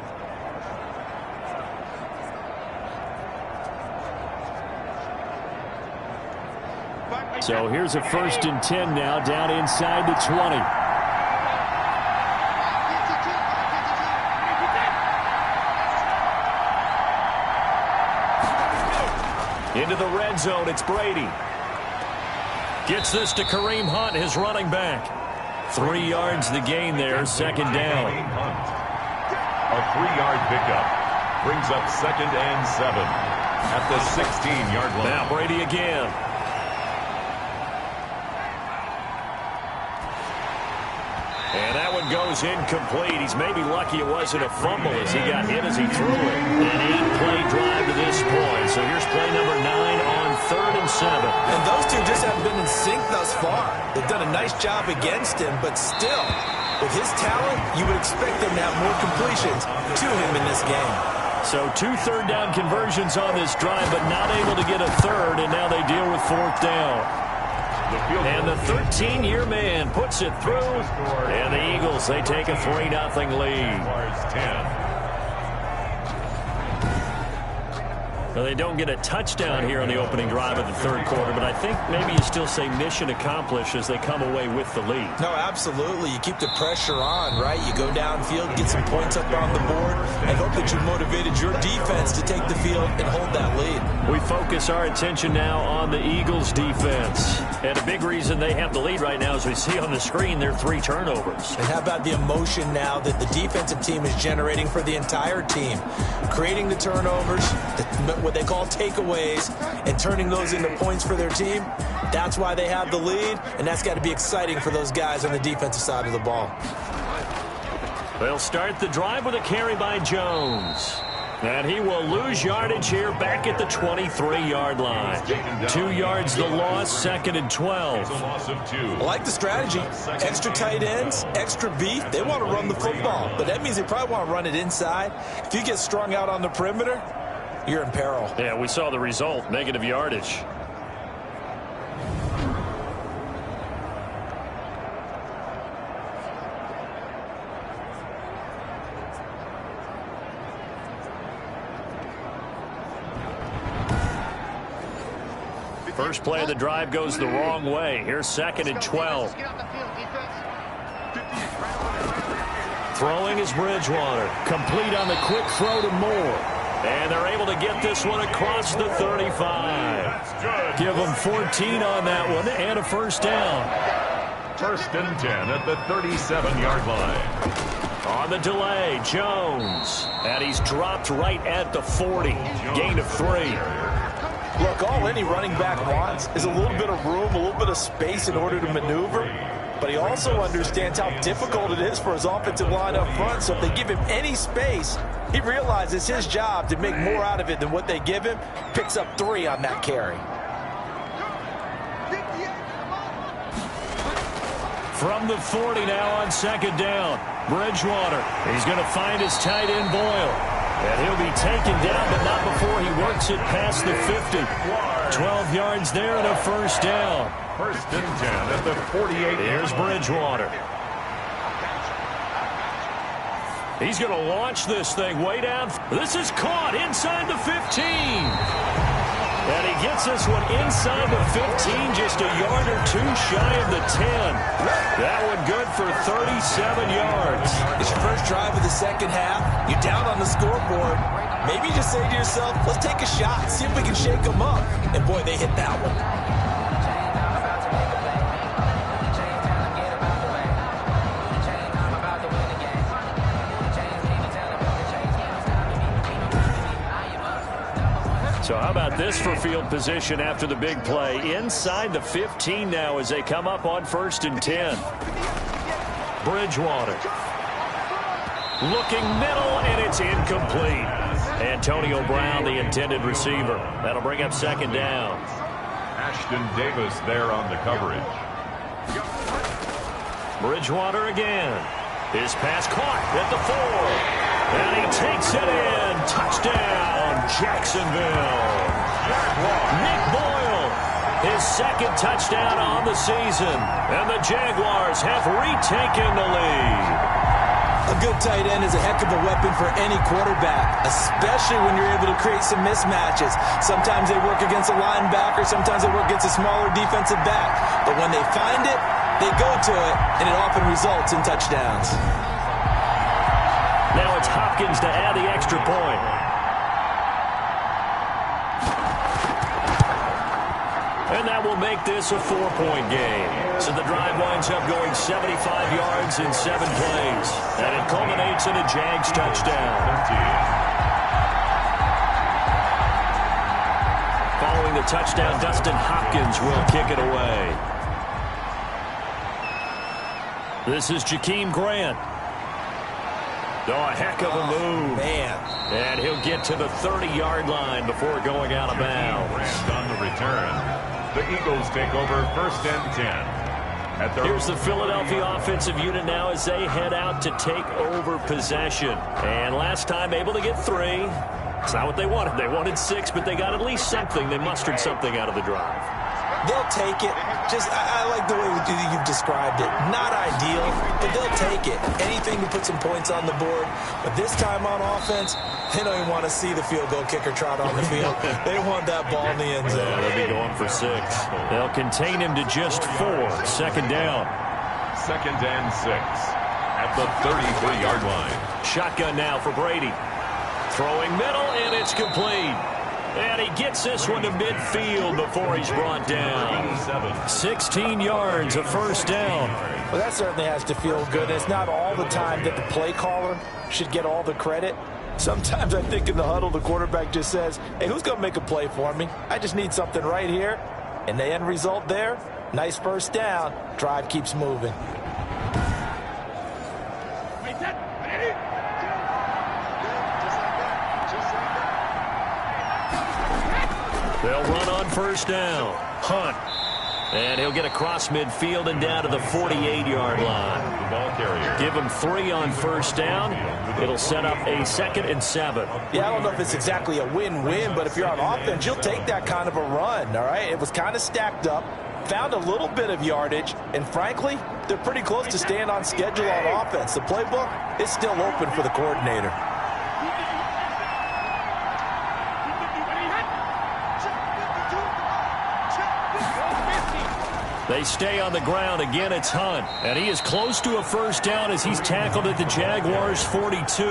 So here's a 1st and 10 now down inside the 20. Into the red zone, it's Brady. Gets this to Kareem Hunt, his running back. 3 yards the gain there, 2nd down. A 3-yard pickup brings up 2nd and 7 at the 16-yard line. Now Brady again. And that one goes incomplete. He's maybe lucky it wasn't a fumble as he got hit as he threw it. An 8-play drive to this point. So here's play number 9 on 3rd and 7. And those two just haven't been in sync thus far. They've done a nice job against him, but still, with his talent, you would expect them to have more completions to him in this game. So 2 third down conversions on this drive, but not able to get a 3rd, and now they deal with 4th down. And the 13-year man puts it through. And the Eagles, they take a 3-0 lead. 10. Well, they don't get a touchdown here on the opening drive of the third quarter, but I think maybe you still say mission accomplished as they come away with the lead. No, absolutely. You keep the pressure on, right? You go downfield, get some points up on the board, and hope that you motivated your defense to take the field and hold that lead. We focus our attention now on the Eagles' defense. And a big reason they have the lead right now, as we see on the screen, their 3 turnovers. And how about the emotion now that the defensive team is generating for the entire team? Creating the turnovers, what they call takeaways, and turning those into points for their team. That's why they have the lead, and that's got to be exciting for those guys on the defensive side of the ball. They'll start the drive with a carry by Jones. And he will lose yardage here back at the 23-yard line. 2 yards the loss, 2nd and 12. I like the strategy. Extra tight ends, extra beef. They want to run the football, but that means they probably want to run it inside. If you get strung out on the perimeter, you're in peril. Yeah, we saw the result, negative yardage. First play of the drive goes the wrong way. Here's 2nd and 12. Throwing is Bridgewater. Complete on the quick throw to Moore. And they're able to get this one across the 35. Give them 14 on that one and a first down. 1st and 10 at the 37-yard line. On the delay, Jones. And he's dropped right at the 40. Gain of 3. Look, all any running back wants is a little bit of room, a little bit of space in order to maneuver. But he also understands how difficult it is for his offensive line up front. So if they give him any space, he realizes his job to make more out of it than what they give him. Picks up 3 on that carry. From the 40 now on 2nd down. Bridgewater. He's going to find his tight end Boyle. And he'll be taken down, but not before he works it past the 50. 12 yards there and a first down. 1st and 10 at the 48. Here's Bridgewater. He's going to launch this thing way down. This is caught inside the 15. And he gets this one inside the 15, just a yard or 2 shy of the 10. That one good for 37 yards. It's your first drive of the second half. You're down on the scoreboard. Maybe you just say to yourself, let's take a shot, see if we can shake them up. And boy, they hit that one. So how about this for field position after the big play? Inside the 15 now as they come up on 1st and 10. Bridgewater. Looking middle, and it's incomplete. Antonio Brown, the intended receiver. That'll bring up 2nd down. Ashton Davis there on the coverage. Bridgewater again. His pass caught at the 4. And he takes it in. Touchdown, Jacksonville. Nick Boyle, his 2nd touchdown on the season. And the Jaguars have retaken the lead. A good tight end is a heck of a weapon for any quarterback, especially when you're able to create some mismatches. Sometimes they work against a linebacker, sometimes they work against a smaller defensive back. But when they find it, they go to it, and it often results in touchdowns. Now it's Hopkins to add the extra point. And that will make this a 4-point game. So the drive winds up going 75 yards in 7 plays. And it culminates in a Jags touchdown. Following the touchdown, Dustin Hopkins will kick it away. This is Jakeem Grant. Oh, a heck of a move. Man. And he'll get to the 30-yard line before going out of bounds. Grant on the return. The Eagles take over 1st and 10. Here's the Philadelphia offensive unit now as they head out to take over possession. And last time able to get 3. It's not what they wanted. They wanted 6, but they got at least something. They mustered something out of the drive. They'll take it. Just, I like the way you've described it. Not ideal, but they'll take it. Anything to put some points on the board. But this time on offense, they don't even want to see the field goal kicker trot on the field. They want that ball in the end zone. Yeah, they'll be going for 6. They'll contain him to just 4. Second down. 2nd and 6 at the 33-yard line. Shotgun now for Brady. Throwing middle, and it's complete. And he gets this one to midfield before he's brought down. 16 yards, a first down. Well, that certainly has to feel good. It's not all the time that the play caller should get all the credit. Sometimes I think in the huddle, the quarterback just says, hey, who's going to make a play for me? I just need something right here. And the end result there, nice first down. Drive keeps moving. They'll run on first down. Hunt. And he'll get across midfield and down to the 48-yard line. The ball carrier. Give him 3 on first down. It'll set up a 2nd and 7. Yeah, I don't know if it's exactly a win-win, but if you're on offense, you'll take that kind of a run, all right? It was kind of stacked up, found a little bit of yardage, and frankly, they're pretty close to staying on schedule on offense. The playbook is still open for the coordinator. They stay on the ground. Again, it's Hunt. And he is close to a first down as he's tackled at the Jaguars' 42.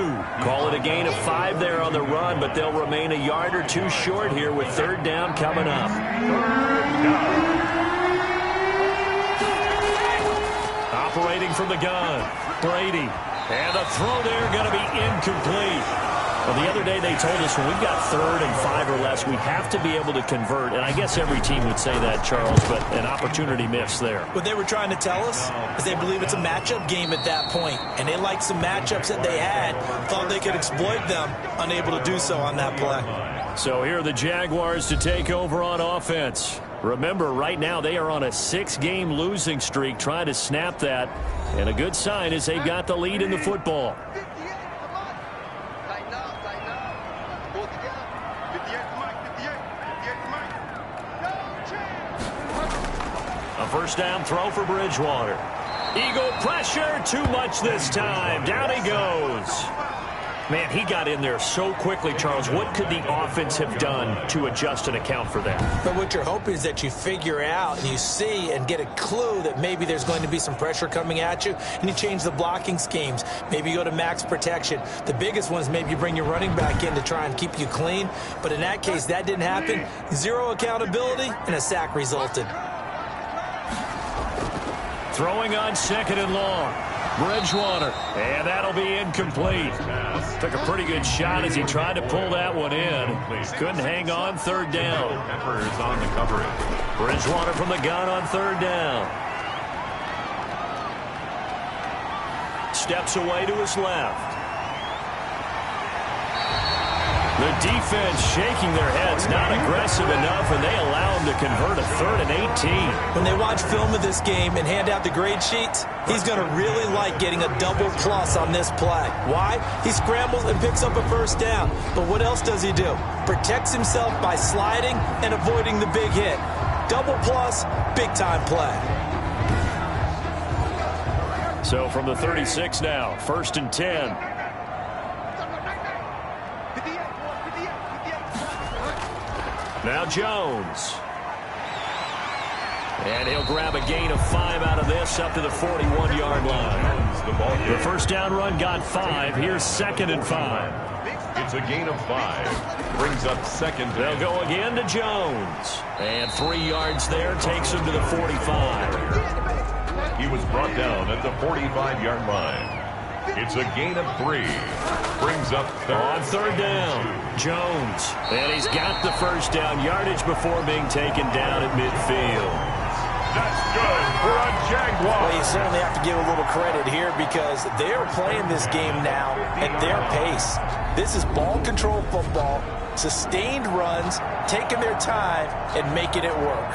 Call it a gain of 5 there on the run, but they'll remain a yard or 2 short here with 3rd down coming up. Operating from the gun, Brady. And the throw there going to be incomplete. Well, the other day they told us when we've got 3rd and 5 or less, we have to be able to convert. And I guess every team would say that, Charles, but an opportunity missed there. What they were trying to tell us is they believe it's a matchup game at that point. And they liked some matchups that they had, thought they could exploit them, unable to do so on that play. So here are the Jaguars to take over on offense. Remember, right now they are on a 6-game losing streak, trying to snap that. And a good sign is they've got the lead in the football. A first down throw for Bridgewater. Eagle pressure, too much this time. Down he goes. Man, he got in there so quickly, Charles. What could the offense have done to adjust and account for that? But what you're hoping is that you figure out and you see and get a clue that maybe there's going to be some pressure coming at you, and you change the blocking schemes. Maybe you go to max protection. The biggest one is maybe you bring your running back in to try and keep you clean. But in that case, that didn't happen. 0 accountability, and a sack resulted. Throwing on 2nd and long. Bridgewater, and that'll be incomplete. Took a pretty good shot as he tried to pull that one in. Couldn't hang on 3rd down. Peppers on the coverage. Bridgewater from the gun on 3rd down. Steps away to his left. The defense shaking their heads, not aggressive enough, and they allow him to convert a 3rd and 18. When they watch film of this game and hand out the grade sheets, he's going to really like getting a double plus on this play. Why? He scrambles and picks up a first down. But what else does he do? Protects himself by sliding and avoiding the big hit. Double plus, big-time play. So from the 36 now, 1st and 10. Now Jones. And he'll grab a gain of 5 out of this up to the 41-yard line. The first down run got 5. Here's 2nd and 5. It's a gain of 5. Brings up 2nd. They'll go again to Jones. And 3 yards there takes him to the 45. He was brought down at the 45-yard line. It's a gain of 3. Brings up 3rd. On 3rd down, Jones. And he's got the first down yardage before being taken down at midfield. That's good for a Jaguar. Well, you certainly have to give a little credit here because they're playing this game now at their pace. This is ball control football, sustained runs, taking their time, and making it work.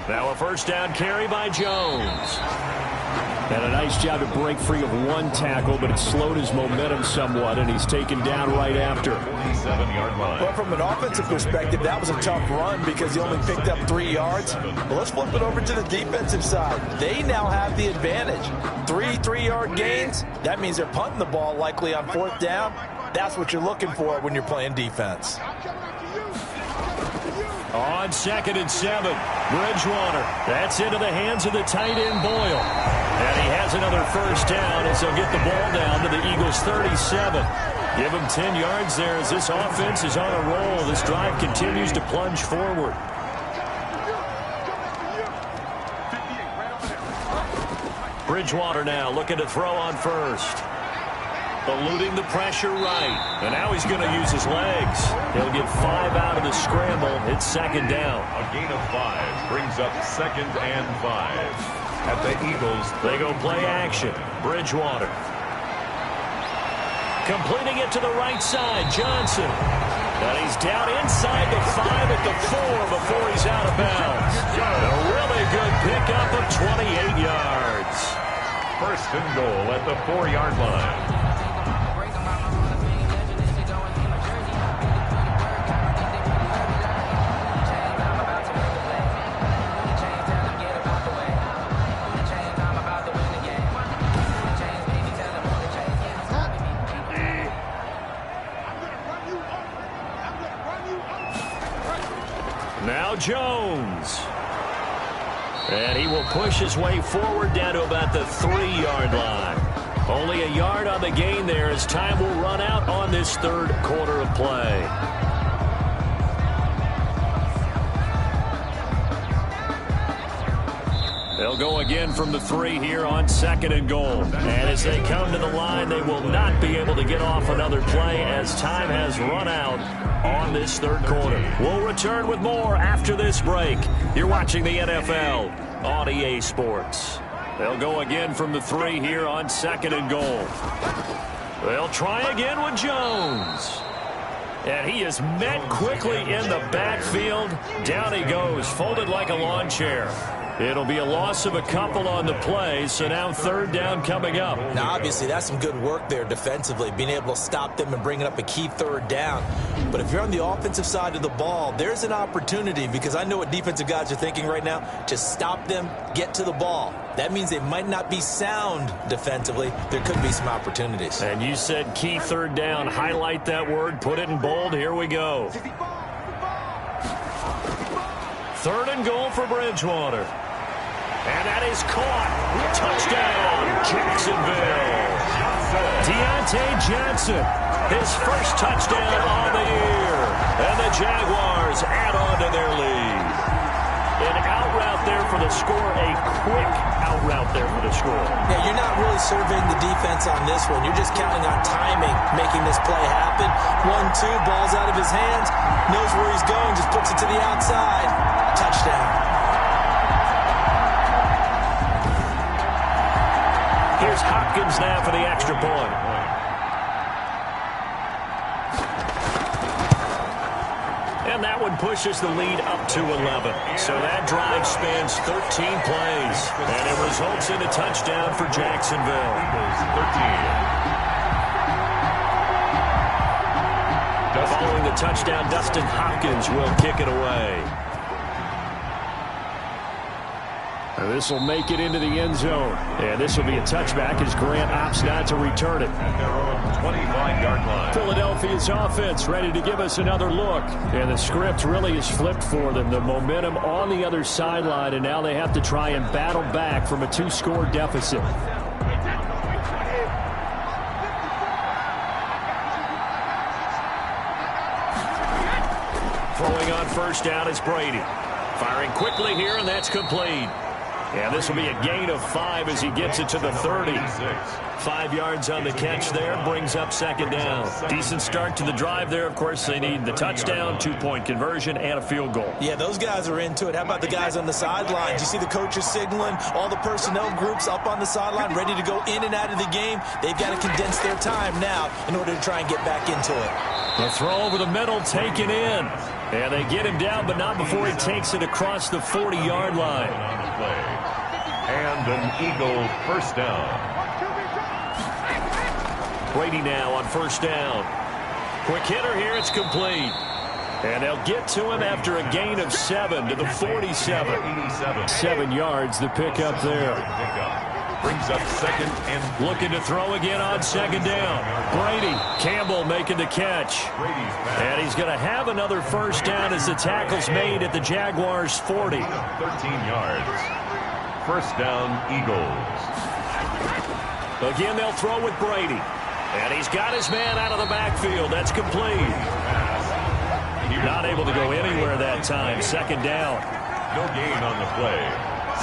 Now a first down carry by Jones. And a nice job to break free of one tackle, but it slowed his momentum somewhat, and he's taken down right after. 47-yard line. Well, from an offensive perspective, that was a tough run because he only picked up 3 yards. But let's flip it over to the defensive side. They now have the advantage. 3-3-yard gains. That means they're punting the ball likely on 4th down. That's what you're looking for when you're playing defense. On 2nd and 7, Bridgewater. That's into the hands of the tight end, Boyle. And he has another first down as they'll get the ball down to the Eagles' 37. Give him 10 yards there as this offense is on a roll. This drive continues to plunge forward. Bridgewater now looking to throw on first. Eluding the pressure right. And now he's going to use his legs. He'll get 5 out of the scramble. It's 2nd down. A gain of 5 brings up 2nd and 5. At the Eagles, they go play action. Bridgewater. Completing it to the right side, Johnson. And he's down inside the 5 at the 4 before he's out of bounds. A really good pickup of 28 yards. 1st and goal at the 4-yard line. Now Jones. And he will push his way forward down to about the 3-yard line. Only a yard on the gain there as time will run out on this 3rd quarter of play. They'll go again from the 3 here on 2nd and goal. And as they come to the line, they will not be able to get off another play as time has run out on this 3rd quarter. We'll return with more after this break. You're watching the NFL on EA Sports. They'll go again from the 3 here on 2nd and goal. They'll try again with Jones. And he is met quickly in the backfield. Down he goes, folded like a lawn chair. It'll be a loss of a couple on the play, so now 3rd down coming up. Now, obviously, that's some good work there defensively, being able to stop them and bringing up a key 3rd down. But if you're on the offensive side of the ball, there's an opportunity, because I know what defensive guys are thinking right now, to stop them, get to the ball. That means they might not be sound defensively. There could be some opportunities. And you said key 3rd down. Highlight that word, put it in bold. Here we go. 3rd and goal for Bridgewater. And that is caught. Touchdown, Jacksonville. Deontay Johnson, his first touchdown on the year. And the Jaguars add on to their lead. An out route there for the score, a quick out route there for the score. Yeah, you're not really surveying the defense on this one. You're just counting on timing, making this play happen. 1-2, ball's out of his hands, knows where he's going, just puts it to the outside. Touchdown. Here's Hopkins now for the extra point. And that one pushes the lead up to 11. So that drive spans 13 plays. And it results in a touchdown for Jacksonville. 13. Following the touchdown, Dustin Hopkins will kick it away. And this will make it into the end zone. And this will be a touchback as Grant opts not to return it. At their own 25-yard line. Philadelphia's offense ready to give us another look. And the script really is flipped for them. The momentum on the other sideline, and now they have to try and battle back from a 2-score deficit. Throwing on first down is Brady. Firing quickly here, and that's complete. And this will be a gain of 5 as he gets it to the 30. 5 yards on the catch there, brings up 2nd down. Decent start to the drive there. Of course, they need the touchdown, 2-point conversion, and a field goal. Yeah, those guys are into it. How about the guys on the sidelines? You see the coaches signaling, all the personnel groups up on the sideline, ready to go in and out of the game. They've got to condense their time now in order to try and get back into it. The throw over the middle taken in. And they get him down, but not before he takes it across the 40-yard line. On the play. And an Eagle first down. Brady now on first down. Quick hitter here, it's complete. And they'll get to him after a gain of 7 to the 47. 7 yards, the pickup there. Brings up second and looking to throw again on second down. Brady, Campbell making the catch. And he's going to have another first down as the tackle's made at the Jaguars' 40. 13 yards. First down, Eagles. Again, they'll throw with Brady. And he's got his man out of the backfield. That's complete. Not able to go anywhere that time. Second down. No gain on the play.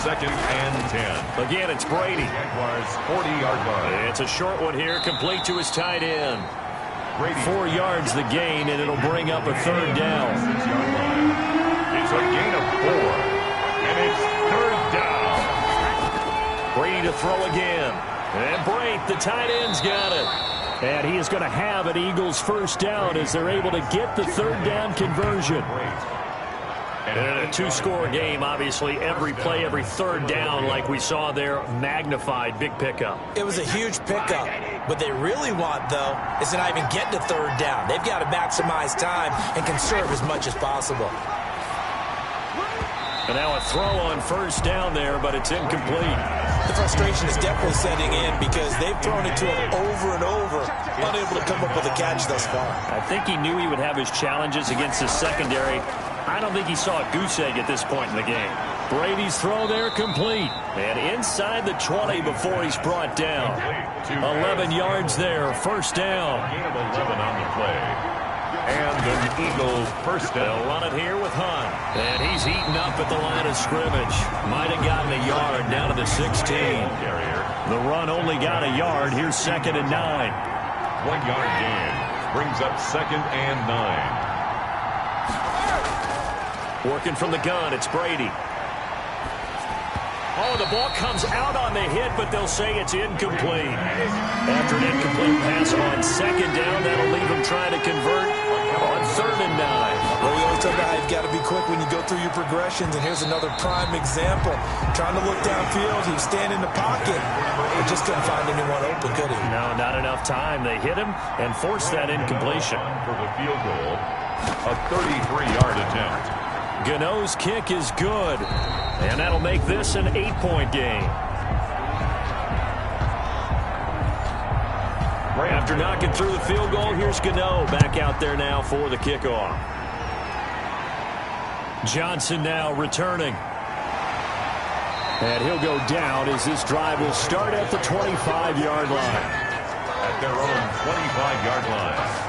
Second and 10. Again, it's Brady. Jaguars 40-yard line. It's a short one here, complete to his tight end. Brady. 4 yards the gain, and it'll bring up a third down. 6-yard line. It's a gain of 4, and it's third down. Brady to throw again. And Brate, the tight end's got it. And he is going to have an Eagles first down as they're able to get the third down conversion. And in a two-score game, obviously, every play, every third down, like we saw there, magnified, big pickup. It was a huge pickup. What they really want, though, is to not even get to third down. They've got to maximize time and conserve as much as possible. And now a throw on first down there, but it's incomplete. The frustration is definitely setting in because they've thrown it to him over and over, unable to come up with a catch thus far. I think he knew he would have his challenges against his secondary. I don't think he saw a goose egg at this point in the game. Brady's throw there complete. And inside the 20 before he's brought down. 11 yards there, first down. Gain of 11 on the play. And an Eagle first down. They'll run it here with Hunt. And he's eaten up at the line of scrimmage. Might have gotten a yard down to the 16. The run only got a yard. Here's second and 9. 1 yard gain. Brings up second and 9. Working from the gun, it's Brady. Oh, the ball comes out on the hit, but they'll say it's incomplete. After an incomplete pass on second down, that'll leave him trying to convert on third and 9. Well, we always talk about how you've got to be quick when you go through your progressions, and here's another prime example. Trying to look downfield, he was standing in the pocket, but just couldn't find anyone open, could he? No, not enough time. They hit him and forced that incompletion. For the field goal, a 33-yard attempt. Gano's kick is good, and that'll make this an 8-point game. After knocking through the field goal, here's Gano back out there now for the kickoff. Johnson now returning. And he'll go down as this drive will start at the 25-yard line. At their own 25-yard line.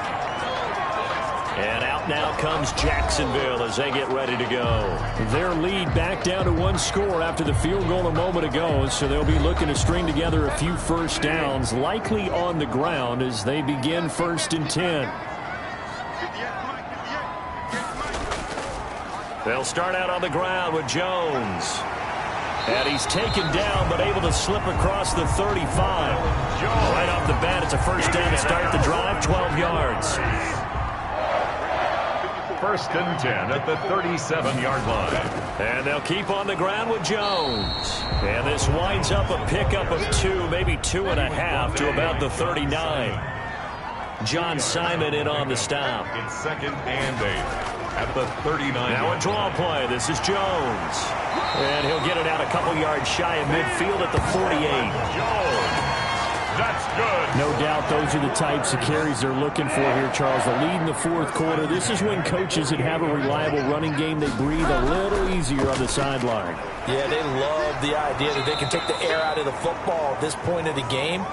And out now comes Jacksonville as they get ready to go. Their lead back down to 1 score after the field goal a moment ago, so they'll be looking to string together a few first downs, likely on the ground as they begin first and 10. They'll start out on the ground with Jones. And he's taken down, but able to slip across the 35. Right off the bat, it's a first down to start the drive, 12 yards. First and 10 at the 37-yard line. And they'll keep on the ground with Jones. And this winds up a pickup of 2, maybe 2.5 to about the 39. John Simon in on the stop. It's second and 8 at the 39. Now a draw play. This is Jones. And he'll get it out a couple yards shy of midfield at the 48. Jones. That's good. No doubt those are the types of carries they're looking for here, Charles. The lead in the fourth quarter. This is when coaches that have a reliable running game, they breathe a little easier on the sideline. Yeah, they love the idea that they can take the air out of the football at this point of the game.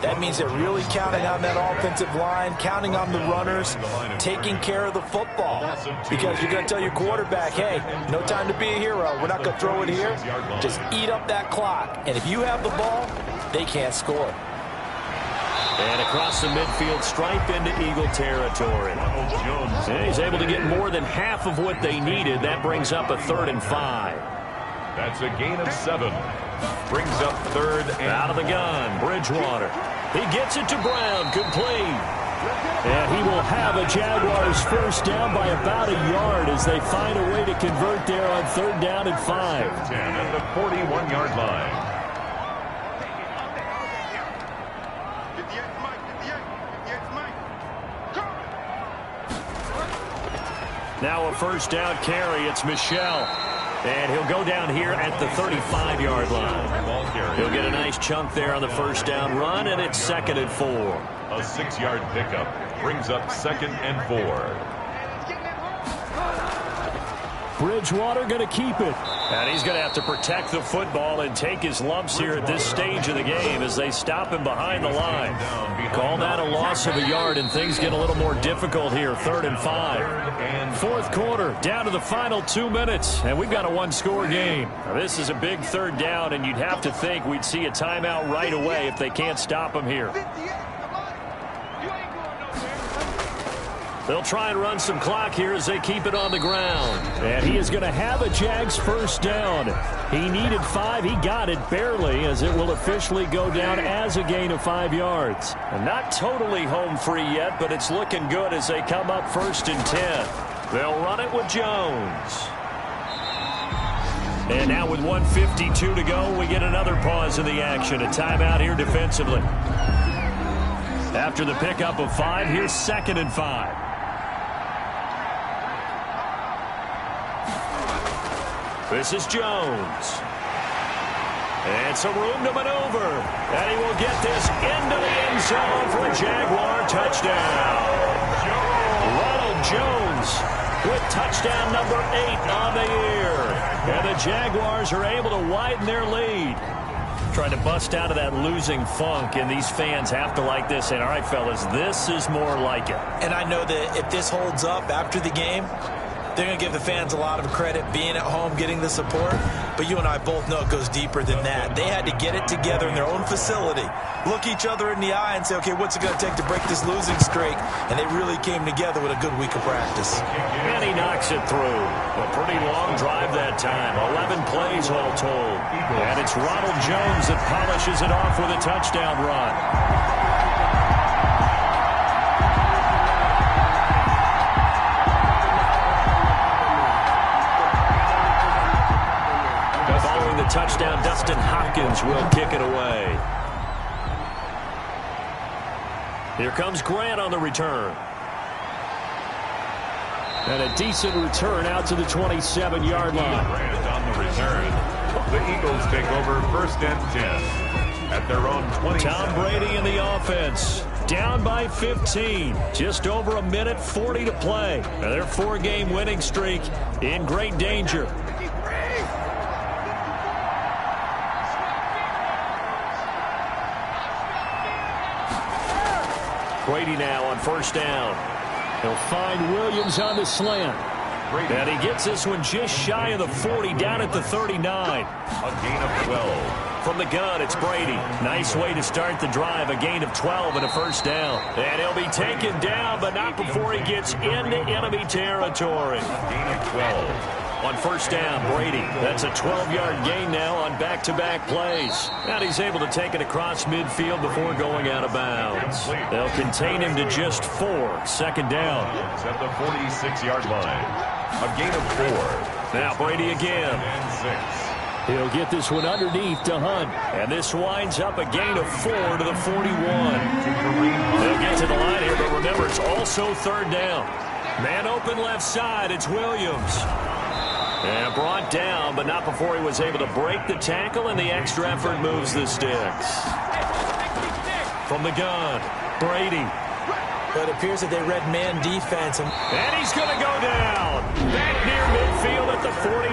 That means they're really counting on that offensive line, counting on the runners, taking care of the football. Because you're going to tell your quarterback, hey, no time to be a hero. We're not going to throw it here. Just eat up that clock. And if you have the ball, they can't score. And across the midfield stripe into Eagle territory. And he's able to get more than half of what they needed. That brings up a 3rd and 5. That's a gain of 7. Brings up 3rd and out of the gun. Bridgewater. He gets it to Brown. Complete. And he will have a Jaguars first down by about a yard as they find a way to convert there on 3rd down and 5. 10 at the 41-yard line. Now a first down carry. It's Michel. And he'll go down here at the 35-yard line. He'll get a nice chunk there on the first down run, and it's 2nd and 4. A 6-yard pickup brings up 2nd and 4. Bridgewater going to keep it. And he's going to have to protect the football and take his lumps here at this stage of the game as they stop him behind the line. Call that a loss of a yard, and things get a little more difficult here. 3rd and 5. 4th quarter, down to the final 2 minutes, and we've got a one-score game. Now, this is a big 3rd down, and you'd have to think we'd see a timeout right away if they can't stop him here. They'll try and run some clock here as they keep it on the ground. And he is going to have a Jags first down. He needed 5. He got it barely, as it will officially go down as a gain of 5 yards. And not totally home free yet, but it's looking good as they come up 1st and 10. They'll run it with Jones. And now with 1:52 to go, we get another pause in the action. A timeout here defensively. After the pickup of 5, here's 2nd and 5. This is Jones. And some room to maneuver. And he will get this into the end zone for a Jaguar touchdown. Ronald Jones with touchdown number 8 on the year. And the Jaguars are able to widen their lead. Trying to bust out of that losing funk, and these fans have to like this. And all right, fellas, this is more like it. And I know that if this holds up after the game, they're going to give the fans a lot of credit being at home, getting the support. But you and I both know it goes deeper than that. They had to get it together in their own facility, look each other in the eye and say, okay, what's it going to take to break this losing streak? And they really came together with a good week of practice. And he knocks it through. A pretty long drive that time. 11 plays all told. And it's Ronald Jones that polishes it off with a touchdown run. Following the touchdown, Dustin Hopkins will kick it away. Here comes Grant on the return. And a decent return out to the 27-yard line. Grant on the return. The Eagles take over 1st and 10 at their own 20. Tom Brady in the offense. Down by 15. Just over a minute 40 to play. Now their 4-game winning streak in great danger. Brady now on 1st down. He'll find Williams on the slant. And he gets this one just shy of the 40, down at the 39. A gain of 12. From the gun, it's Brady. Nice way to start the drive. A gain of 12 and a 1st down. And he'll be taken down, but not before he gets into enemy territory. A gain of 12. On 1st down, Brady. That's a 12-yard gain now on back-to-back plays. And he's able to take it across midfield before going out of bounds. They'll contain him to just 4. 2nd down. It's at the 46-yard line. A gain of 4. Now Brady again. And 6. He'll get this one underneath to Hunt. And this winds up a gain of 4 to the 41. They'll get to the line here, but remember, it's also 3rd down. Man open left side, it's Williams. And brought down, but not before he was able to break the tackle, and the extra effort moves the sticks. From the gun, Brady. But it appears that they read man defense. And he's going to go down. Back near midfield at the 49.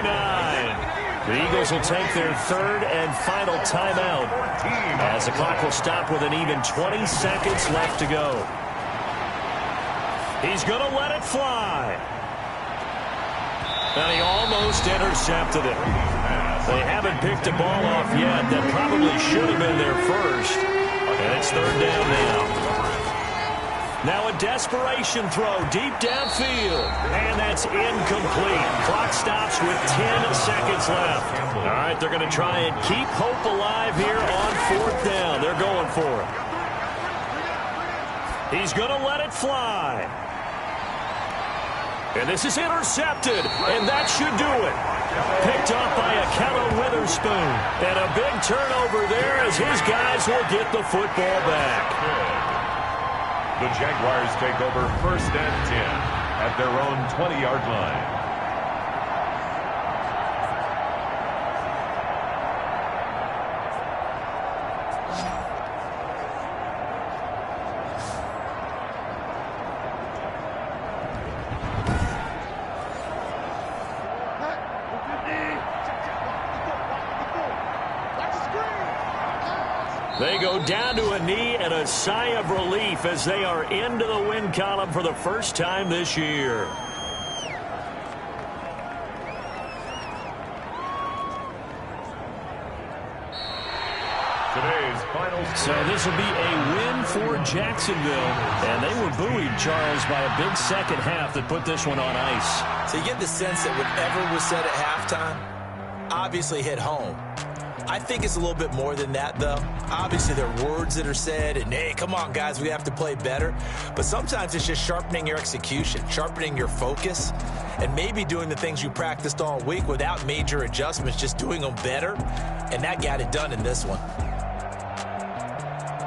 The Eagles will take their 3rd and final timeout, as the clock will stop with an even 20 seconds left to go. He's going to let it fly. And he almost intercepted it. They haven't picked a ball off yet. That probably should have been their first. And it's 3rd down now. Now a desperation throw deep downfield. And that's incomplete. Clock stops with 10 seconds left. All right, they're going to try and keep hope alive here on 4th down. They're going for it. He's going to let it fly. And this is intercepted, and that should do it. Picked off by Akella Witherspoon. And a big turnover there as his guys will get the football back. The Jaguars take over 1st and 10 at their own 20-yard line. They go down to a knee and a sigh of relief as they are into the win column for the first time this year. Today's final score. So this will be a win for Jacksonville. And they were buoyed, Charles, by a big second half that put this one on ice. So you get the sense that whatever was said at halftime obviously hit home. I think it's a little bit more than that, though. Obviously, there are words that are said, and, hey, come on, guys, we have to play better. But sometimes it's just sharpening your execution, sharpening your focus, and maybe doing the things you practiced all week without major adjustments, just doing them better. And that got it done in this one.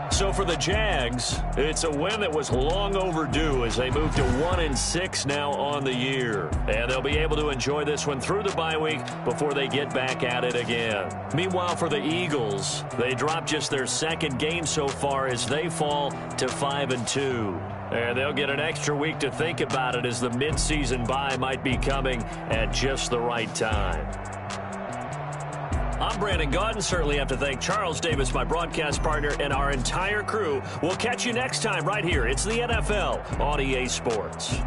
So for the Jags, it's a win that was long overdue as they move to 1-6 now on the year. And they'll be able to enjoy this one through the bye week before they get back at it again. Meanwhile, for the Eagles, they dropped just their second game so far as they fall to 5-2. And they'll get an extra week to think about it as the midseason bye might be coming at just the right time. I'm Brandon Gaudin. Certainly have to thank Charles Davis, my broadcast partner, and our entire crew. We'll catch you next time right here. It's the NFL on EA Sports.